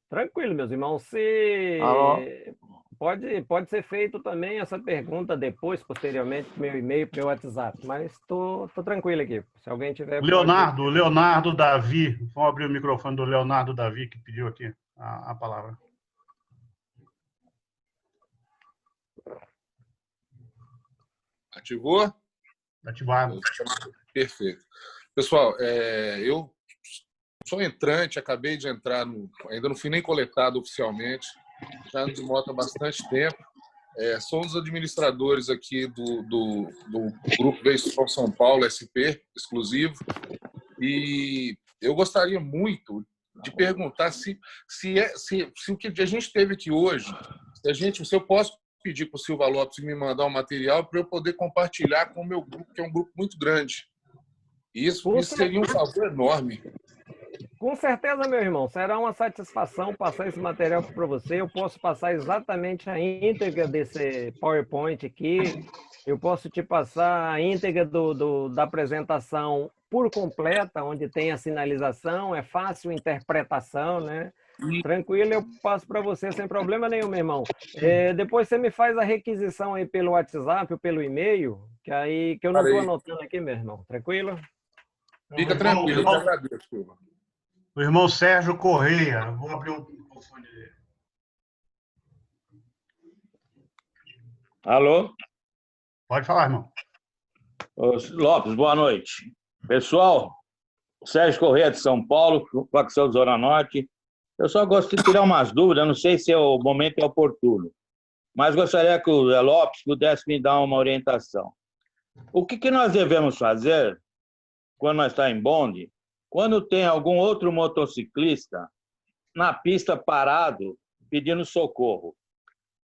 Tranquilo, meus irmãos. Pode ser feito também essa pergunta depois, posteriormente, para o meu e-mail, para o meu WhatsApp, mas estou tranquilo aqui. Se alguém tiver... Leonardo Davi. Vamos abrir o microfone do Leonardo Davi, que pediu aqui a palavra. Ativou? Ativado. Perfeito. Pessoal, eu sou entrante, acabei de entrar, ainda não fui nem coletado oficialmente, já ando de moto há bastante tempo. Sou um dos administradores aqui do Grupo Veio São Paulo, SP, exclusivo, e eu gostaria muito de perguntar se o que a gente teve aqui hoje, se eu posso pedir para o Silva Lopes me mandar um material para eu poder compartilhar com o meu grupo, que é um grupo muito grande. Isso seria um favor enorme. Com certeza, meu irmão, será uma satisfação passar esse material para você. Eu posso passar exatamente a íntegra desse PowerPoint aqui. Eu posso te passar a íntegra da apresentação por completa, onde tem a sinalização, é fácil interpretação, né? Tranquilo, eu passo para você sem problema nenhum, meu irmão. Depois você me faz a requisição aí pelo WhatsApp ou pelo e-mail, que eu não estou anotando aqui, meu irmão. Tranquilo? Fica tranquilo, eu te agradeço, Silva. O irmão Sérgio Correia. Vou abrir o microfone dele. Alô? Pode falar, irmão. Lopes, boa noite. Pessoal, Sérgio Correia de São Paulo, facção Zona Norte. Eu só gostaria de tirar umas dúvidas, não sei se o momento é oportuno, mas gostaria que o Zé Lopes pudesse me dar uma orientação. O que nós devemos fazer quando nós estamos em bonde, quando tem algum outro motociclista na pista parado pedindo socorro?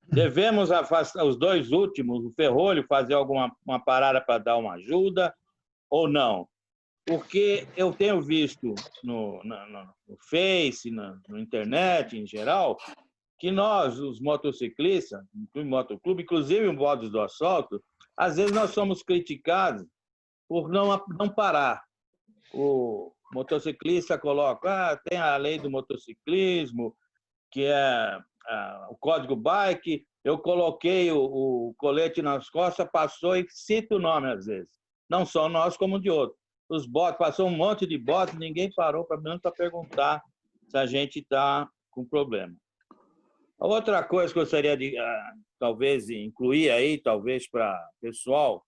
Devemos afastar os dois últimos, o ferrolho, fazer uma parada para dar uma ajuda ou não? Porque eu tenho visto no Face, na internet em geral, que nós, os motociclistas, o motoclube, inclusive o Modos do Asfalto, às vezes nós somos criticados por não parar. O motociclista coloca, tem a lei do motociclismo, que é o código bike, eu coloquei o colete nas costas, passou e cita o nome às vezes. Não só nós, como de outros. Os botes, passou um monte de botes, ninguém parou para perguntar se a gente está com problema. A outra coisa que eu gostaria de, talvez, incluir aí, talvez para o pessoal,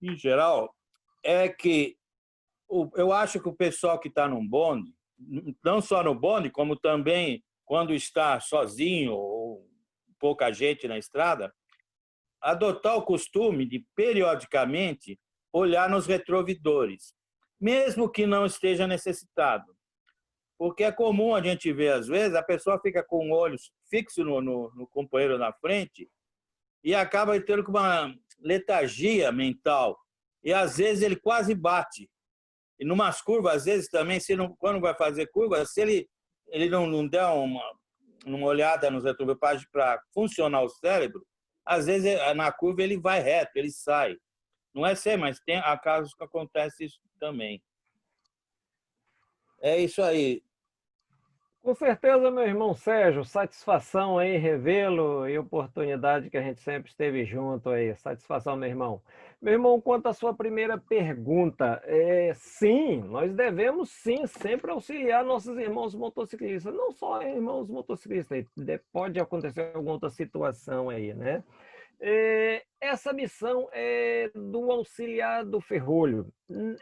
em geral, é que eu acho que o pessoal que está num bonde, não só no bonde, como também quando está sozinho ou pouca gente na estrada, adotar o costume de, periodicamente, olhar nos retrovisores, mesmo que não esteja necessitado. Porque é comum a gente ver, às vezes, a pessoa fica com o olho fixo no companheiro na frente e acaba tendo uma letargia mental. E, às vezes, ele quase bate. E, numas curvas, às vezes, também, quando vai fazer curva, se ele não der uma olhada nos retrovisores para funcionar o cérebro, às vezes, na curva, ele vai reto, ele sai. Não é sempre, mas tem casos que acontece isso também. É isso aí. Com certeza, meu irmão Sérgio, satisfação aí revê-lo e oportunidade que a gente sempre esteve junto aí. Satisfação, meu irmão. Meu irmão, quanto à sua primeira pergunta, sim, nós devemos sim sempre auxiliar nossos irmãos motociclistas, não só irmãos motociclistas, pode acontecer alguma outra situação aí, né? Essa missão é do auxiliar do ferrolho.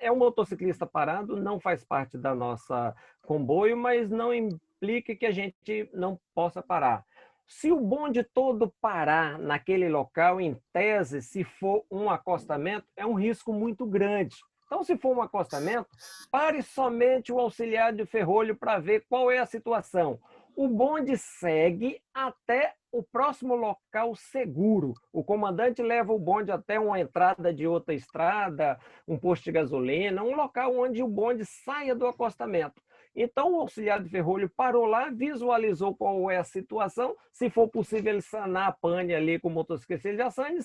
É um motociclista parado, não faz parte da nossa comboio, mas não implica que a gente não possa parar. Se o bonde todo parar naquele local, em tese, se for um acostamento, é um risco muito grande. Então, se for um acostamento, pare somente o auxiliar de ferrolho para ver qual é a situação. O bonde segue até o próximo local seguro. O comandante leva o bonde até uma entrada de outra estrada, um posto de gasolina, um local onde o bonde saia do acostamento. Então, o auxiliar de ferrolho parou lá, visualizou qual é a situação. Se for possível ele sanar a pane ali com o motociclista, ele já sane.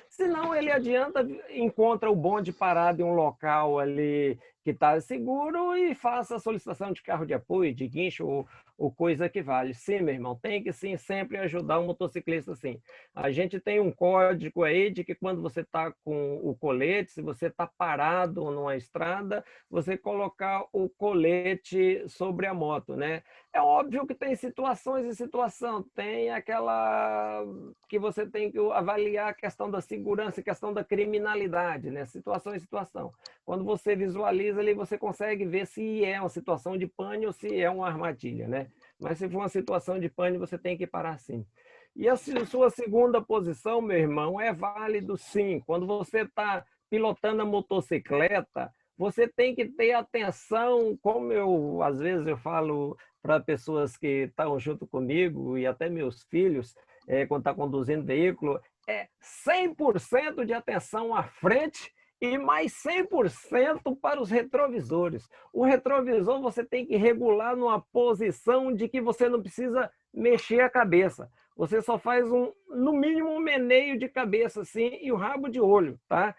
Se não, ele adianta, encontra o bonde parado em um local ali que está seguro e faça a solicitação de carro de apoio, de guincho ou coisa que vale. Sim, meu irmão, tem que sim sempre ajudar o motociclista, sim. A gente tem um código aí de que quando você está com o colete, se você está parado numa estrada, você colocar o colete sobre a moto, né? É óbvio que tem situações e situação, tem aquela que você tem que avaliar a questão da segurança, a questão da criminalidade, né? Situação e situação. Quando você visualiza ali, você consegue ver se é uma situação de pane ou se é uma armadilha, né? Mas se for uma situação de pane, você tem que parar sim. E a sua segunda posição, meu irmão, é válido sim. Quando você está pilotando a motocicleta, você tem que ter atenção, como às vezes eu falo para pessoas que estão junto comigo e até meus filhos, quando está conduzindo veículo, 100% de atenção à frente e mais 100% para os retrovisores. O retrovisor você tem que regular numa posição de que você não precisa mexer a cabeça. Você só faz no mínimo um meneio de cabeça assim e o rabo de olho, tá?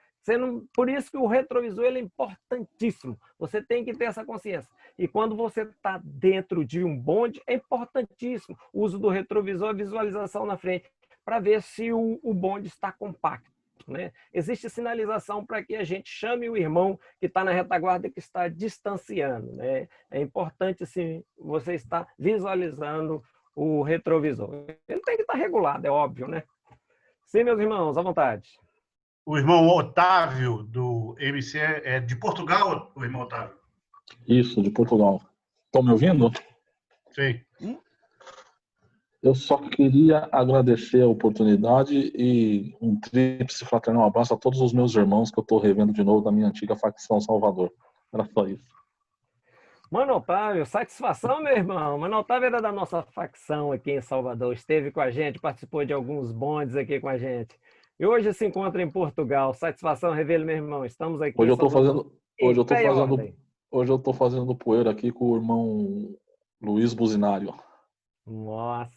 Por isso que o retrovisor ele é importantíssimo. Você tem que ter essa consciência. E quando você está dentro de um bonde, é importantíssimo o uso do retrovisor, a visualização na frente, para ver se o bonde está compacto, né? Existe sinalização para que a gente chame o irmão que está na retaguarda, que está distanciando, né? É importante, sim, você estar visualizando o retrovisor. Ele tem que estar regulado, é óbvio, né? Sim, meus irmãos, à vontade. O irmão Otávio, do MC, é de Portugal, o irmão Otávio? Isso, de Portugal. Estão me ouvindo? Sim. Eu só queria agradecer a oportunidade e um tríplice fraternal abraço a todos os meus irmãos que eu estou revendo de novo da minha antiga facção Salvador. Era só isso. Mano Otávio, satisfação, meu irmão. Mano Otávio era da nossa facção aqui em Salvador, esteve com a gente, participou de alguns bondes aqui com a gente. E hoje se encontra em Portugal. Satisfação, Revelo, meu irmão. Estamos aqui Hoje em eu estou Salvador. fazendo, hoje eu tô Pé e fazendo, ordem. hoje eu tô fazendo poeira aqui com o irmão Luiz Buzinário. Nossa,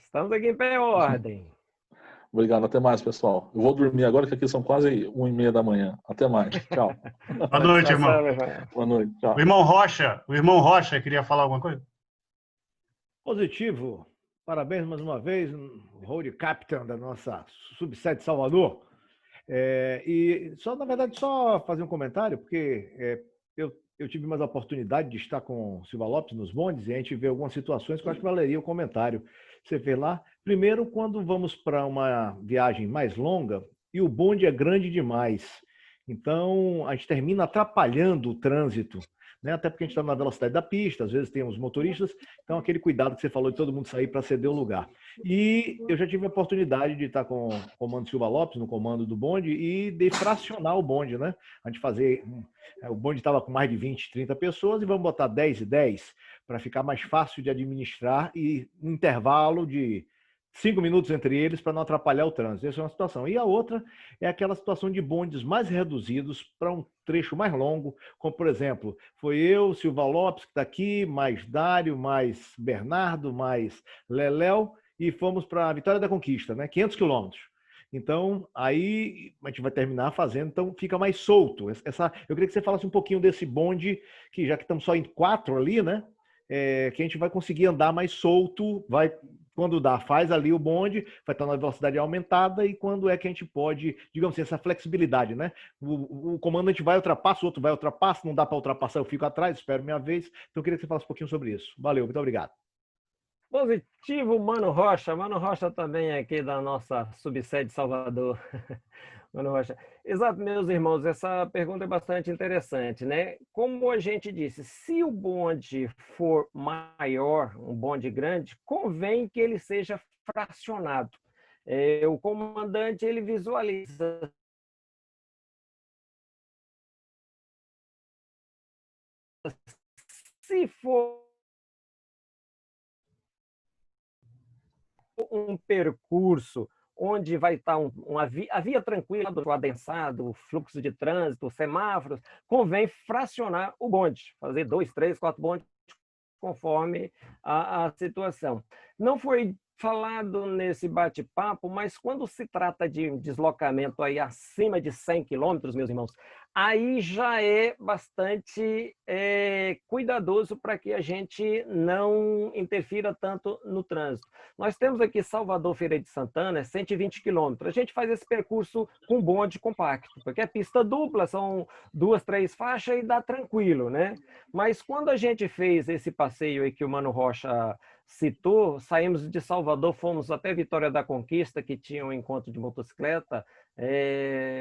estamos aqui em pé e ordem. Obrigado, até mais, pessoal. Eu vou dormir agora que aqui são quase 1h30 da manhã. Até mais. Tchau. Boa noite, irmão. Satisfação, meu irmão. Boa noite. Tchau. O irmão Rocha queria falar alguma coisa? Positivo. Parabéns mais uma vez, Road Captain da nossa subsede Salvador. E só, na verdade, só fazer um comentário, porque eu tive mais a oportunidade de estar com o Silva Lopes nos bondes e a gente vê algumas situações que eu acho que valeria o comentário. Você vê lá, primeiro, quando vamos para uma viagem mais longa e o bonde é grande demais. Então, a gente termina atrapalhando o trânsito, né? Até porque a gente está na velocidade da pista, às vezes tem os motoristas, então aquele cuidado que você falou de todo mundo sair para ceder o lugar. E eu já tive a oportunidade de estar com o comando Silva Lopes, no comando do bonde, e de fracionar o bonde, né? A gente fazer... O bonde estava com mais de 20, 30 pessoas e vamos botar 10 e 10 para ficar mais fácil de administrar e um intervalo de 5 minutos entre eles para não atrapalhar o trânsito. Essa é uma situação. E a outra é aquela situação de bondes mais reduzidos para um trecho mais longo, como, por exemplo, foi eu, Silva Lopes, que está aqui, mais Dário, mais Bernardo, mais Leléu, e fomos para a Vitória da Conquista, né? 500 quilômetros. Então, aí a gente vai terminar fazendo, então fica mais solto. Eu queria que você falasse um pouquinho desse bonde, que já que estamos só em 4 ali, né? Que a gente vai conseguir andar mais solto, quando dá, faz ali o bonde, vai estar na velocidade aumentada, e quando é que a gente pode, digamos assim, essa flexibilidade, né? O comandante vai, ultrapassa, o outro vai, ultrapassa, não dá para ultrapassar, eu fico atrás, espero minha vez. Então, eu queria que você falasse um pouquinho sobre isso. Valeu, muito obrigado. Positivo, Mano Rocha. Mano Rocha também é aqui da nossa subsede Salvador. Mano Rocha. Exato, meus irmãos, essa pergunta é bastante interessante, né? Como a gente disse, se o bonde for maior, um bonde grande, convém que ele seja fracionado. O comandante, ele visualiza se for um percurso onde vai estar a via tranquila, o adensado, o fluxo de trânsito, semáforos, convém fracionar o bonde, fazer 2, 3, 4 bondes conforme a situação. Não foi falado nesse bate-papo, mas quando se trata de deslocamento aí acima de 100 quilômetros, meus irmãos, aí já é bastante cuidadoso para que a gente não interfira tanto no trânsito. Nós temos aqui Salvador Feira de Santana, 120 quilômetros. A gente faz esse percurso com bonde compacto, porque é pista dupla, são 2, 3 faixas e dá tranquilo, né? Mas quando a gente fez esse passeio aí que o Mano Rocha citou, saímos de Salvador, fomos até Vitória da Conquista, que tinha um encontro de motocicleta,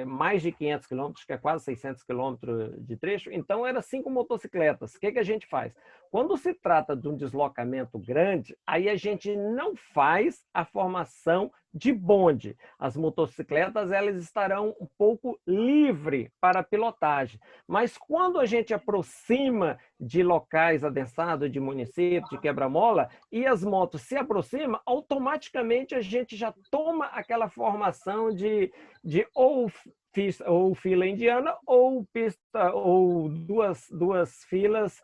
mais de 500 quilômetros, que é quase 600 quilômetros de trecho, então era 5 motocicletas. O que a gente faz? Quando se trata de um deslocamento grande, aí a gente não faz a formação de bonde. As motocicletas, elas estarão um pouco livre para a pilotagem, mas quando a gente aproxima de locais adensados, de municípios, de quebra-mola, e as motos se aproximam, automaticamente a gente já toma aquela formação de ou fila indiana ou pista ou duas filas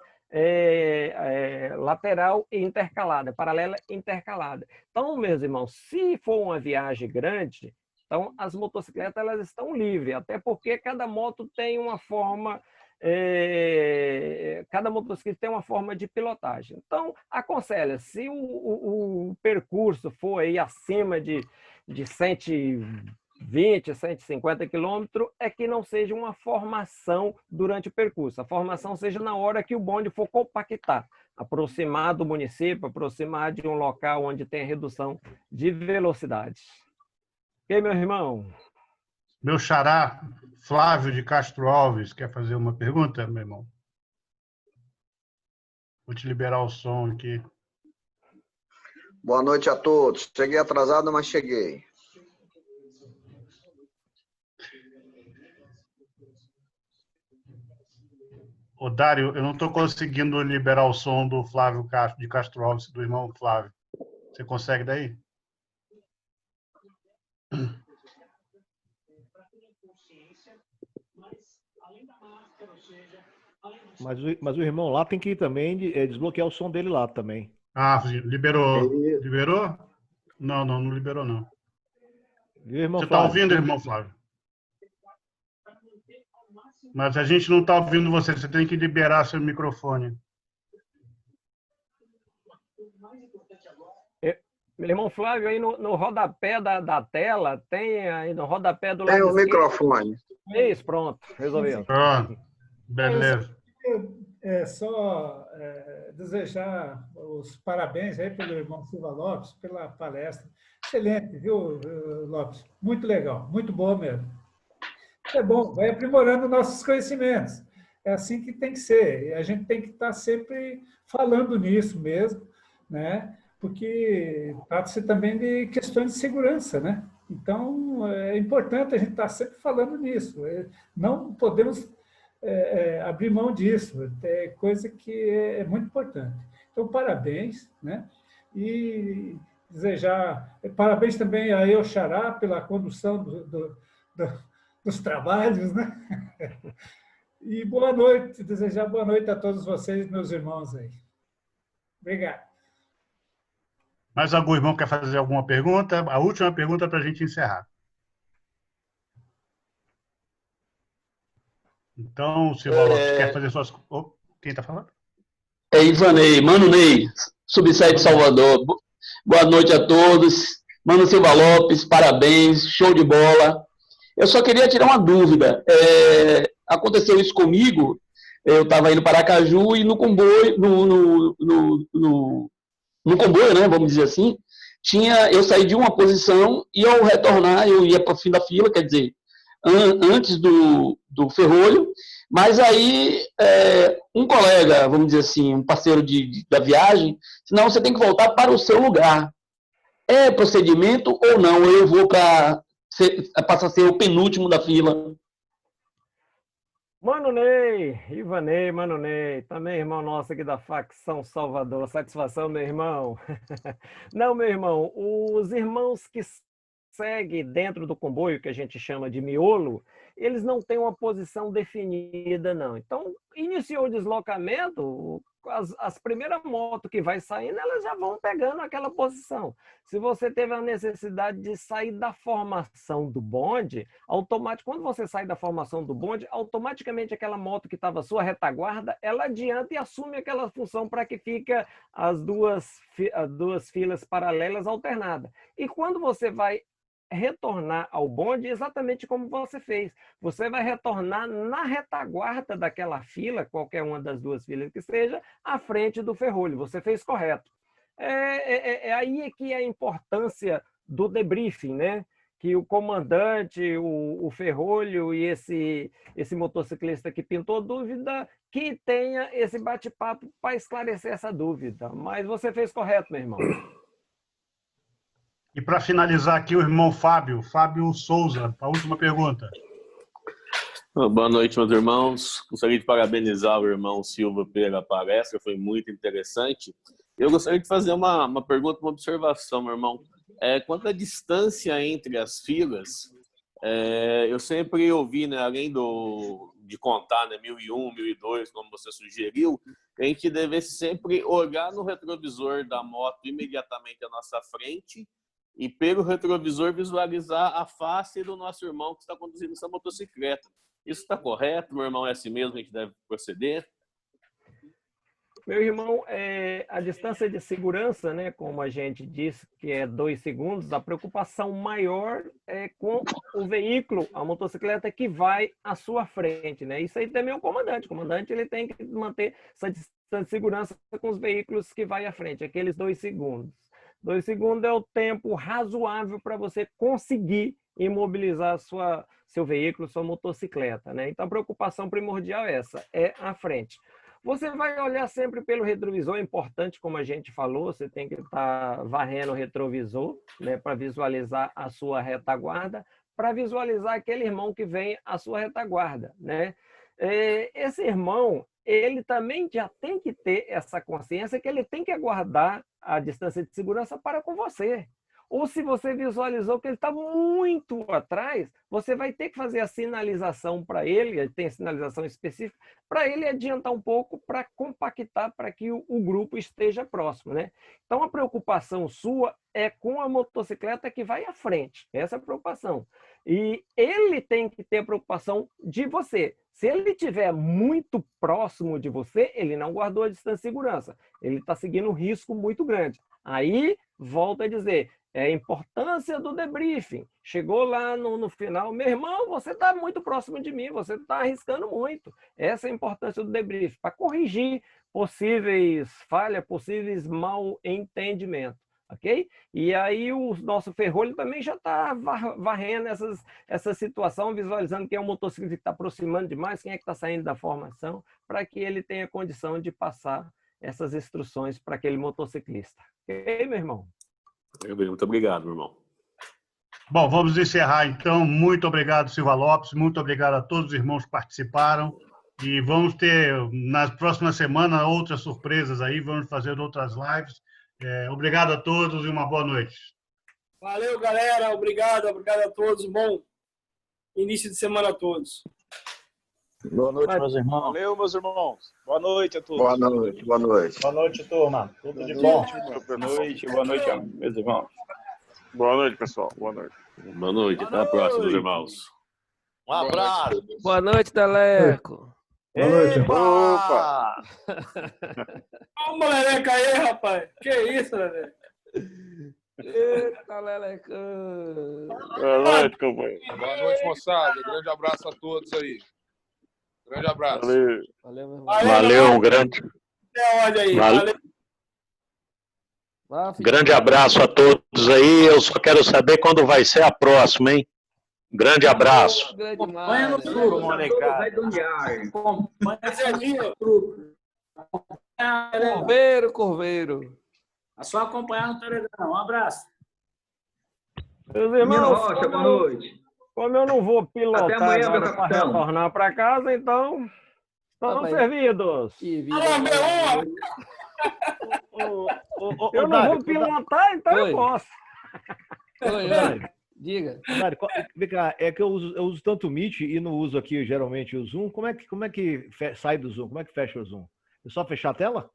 lateral e intercalada, paralela e intercalada. Então, meus irmãos, se for uma viagem grande, então as motocicletas elas estão livres, até porque cada moto tem uma forma, cada motocicleta tem uma forma de pilotagem. Então, aconselha, se o percurso for aí acima de 120, 150 quilômetros, é que não seja uma formação durante o percurso. A formação seja na hora que o bonde for compactar, aproximar do município, aproximar de um local onde tem redução de velocidade. Ok, meu irmão? Meu xará, Flávio de Castro Alves, quer fazer uma pergunta, meu irmão? Vou te liberar o som aqui. Boa noite a todos. Cheguei atrasado, mas cheguei. Ô, Dário, eu não estou conseguindo liberar o som do Flávio Castro, de Castro Alves, do irmão Flávio. Você consegue daí? Mas o irmão lá tem que ir também desbloquear o som dele lá também. Ah, liberou. Liberou? Não, não liberou, não. Viu, irmão Você está Flávio? ouvindo, irmão Flávio? Mas a gente não está ouvindo você. Você tem que liberar seu microfone. Meu irmão Flávio, aí no rodapé da tela, tem aí no rodapé do Tem lado o esquerdo. microfone. Isso, pronto, resolveu. Pronto. Beleza. Só desejar os parabéns aí pelo irmão Silva Lopes, pela palestra. Excelente, viu, Lopes? Muito legal, muito boa mesmo. É bom, vai aprimorando nossos conhecimentos. É assim que tem que ser. E a gente tem que estar sempre falando nisso mesmo, né? Porque trata-se também de questões de segurança, né? Então, é importante a gente estar sempre falando nisso. Não podemos abrir mão disso. É coisa que é muito importante. Então, parabéns, né? E desejar... Parabéns também a Eu Xará pela condução dos trabalhos, né? E boa noite, desejar boa noite a todos vocês, meus irmãos aí. Obrigado. Mais algum irmão quer fazer alguma pergunta? A última pergunta para a gente encerrar. Então, Silva Lopes, quer fazer suas... Oh, quem está falando? É Ivanei, Mano Ney, Subsede Salvador. Boa noite a todos. Mano Silva Lopes, parabéns, show de bola. Eu só queria tirar uma dúvida. Aconteceu isso comigo, eu estava indo para Aracaju e no comboio, no comboio, né, vamos dizer assim, eu saí de uma posição e ao retornar eu ia para o fim da fila, quer dizer, antes do ferrolho, mas aí um colega, vamos dizer assim, um parceiro da viagem, disse, não, você tem que voltar para o seu lugar. É procedimento ou não? Eu vou passar a ser o penúltimo da fila. Mano Ney, Ivanei, Mano Ney, também irmão nosso aqui da facção Salvador. Satisfação, meu irmão. Não, meu irmão, os irmãos que seguem dentro do comboio, que a gente chama de miolo, eles não têm uma posição definida, não. Então, iniciou o deslocamento, as primeiras motos que vai saindo, elas já vão pegando aquela posição. Se você teve a necessidade de sair da formação do bonde, quando você sai da formação do bonde, automaticamente aquela moto que estava sua retaguarda, ela adianta e assume aquela função para que fica as duas filas paralelas alternadas. E quando você vai retornar ao bonde, exatamente como você fez. Você vai retornar na retaguarda daquela fila, qualquer uma das duas filas que seja, à frente do ferrolho. Você fez correto. Aí que é a importância do debriefing, né? Que o comandante, o ferrolho e esse motociclista que pintou dúvida, que tenha esse bate-papo para esclarecer essa dúvida. Mas você fez correto, meu irmão. E para finalizar aqui, o irmão Fábio Souza, a última pergunta. Boa noite, meus irmãos. Gostaria de parabenizar o irmão Silva pela palestra, foi muito interessante. Eu gostaria de fazer uma pergunta, uma observação, meu irmão. Quanto à distância entre as filas, eu sempre ouvi, né, além de contar, né, 1001, 1002, como você sugeriu, que a gente devesse sempre olhar no retrovisor da moto imediatamente à nossa frente e pelo retrovisor visualizar a face do nosso irmão que está conduzindo essa motocicleta. Isso está correto, meu irmão? É assim mesmo que a gente deve proceder? Meu irmão, a distância de segurança, né, como a gente disse, que é 2 segundos, a preocupação maior é com o veículo, a motocicleta que vai à sua frente, né? Isso aí também é o comandante. O comandante ele tem que manter essa distância de segurança com os veículos que vai à frente, aqueles 2 segundos. 2 segundos é o tempo razoável para você conseguir imobilizar seu veículo, sua motocicleta, né? Então, a preocupação primordial é essa, é a frente. Você vai olhar sempre pelo retrovisor, é importante, como a gente falou, você tem que estar varrendo o retrovisor, né, para visualizar a sua retaguarda, para visualizar aquele irmão que vem à sua retaguarda, né? Esse irmão, ele também já tem que ter essa consciência que ele tem que aguardar a distância de segurança para com você. Ou se você visualizou que ele está muito atrás, você vai ter que fazer a sinalização para ele tem sinalização específica, para ele adiantar um pouco para compactar para que o grupo esteja próximo, né? Então, a preocupação sua é com a motocicleta que vai à frente. Essa é a preocupação. E ele tem que ter a preocupação de você. Se ele estiver muito próximo de você, ele não guardou a distância de segurança. Ele está seguindo um risco muito grande. Aí, volto a dizer, é a importância do debriefing. Chegou lá no final, meu irmão, você está muito próximo de mim, você está arriscando muito. Essa é a importância do debriefing, para corrigir possíveis falhas, possíveis mal entendimentos. Ok? E aí o nosso ferrolho também já está varrendo essa situação, visualizando quem é o motociclista que está aproximando demais, quem é que está saindo da formação, para que ele tenha condição de passar essas instruções para aquele motociclista. Ok, meu irmão? Muito obrigado, meu irmão. Bom, vamos encerrar então. Muito obrigado, Silva Lopes. Muito obrigado a todos os irmãos que participaram. E vamos ter, nas próximas semanas, outras surpresas aí. Vamos fazer outras lives. Obrigado a todos e uma boa noite. Valeu, galera. Obrigado a todos. Bom início de semana a todos. Boa noite, meus irmãos. Valeu, meus irmãos. Boa noite a todos. Boa noite, boa noite. Boa noite, turma. Tudo de bom. Boa noite, meus irmãos. Boa noite, pessoal. Boa noite. Boa noite. Até a próxima, meus irmãos. Um abraço. Boa noite, Teleco. Boa noite. Opa! Olha o Leleca aí, rapaz. Que isso, Leleca? Eita, Leleca. Boa noite, companheiro. Boa noite, moçada. Grande abraço a todos aí. Grande abraço. Valeu. Valeu, meu irmão. Valeu, um grande. Grande abraço a todos aí. Eu só quero saber quando vai ser a próxima, hein? Grande abraço. Acompanha no grupo, molecada. Corveiro. É só acompanhar no Telegram. Um abraço. Meus irmãos, Rocha, boa noite. Como eu não vou pilotar Até amanhã, agora meu para capitão. retornar para casa, então estão servidos. Eu não vou pilotar, então eu posso. Oi. Diga. Dário, vem cá, é que eu uso tanto o Meet e não uso aqui geralmente o Zoom. Como é que sai do Zoom? Como é que fecha o Zoom? É só fechar a tela?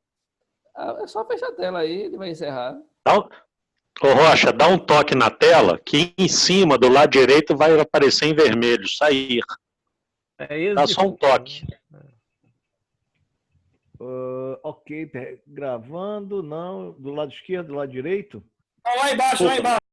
É só fechar a tela aí, ele vai encerrar. Ô Rocha, dá um toque na tela que em cima, do lado direito, vai aparecer em vermelho, sair. Dá só um toque. Ok, gravando, não. Do lado esquerdo, do lado direito? Lá embaixo, lá embaixo.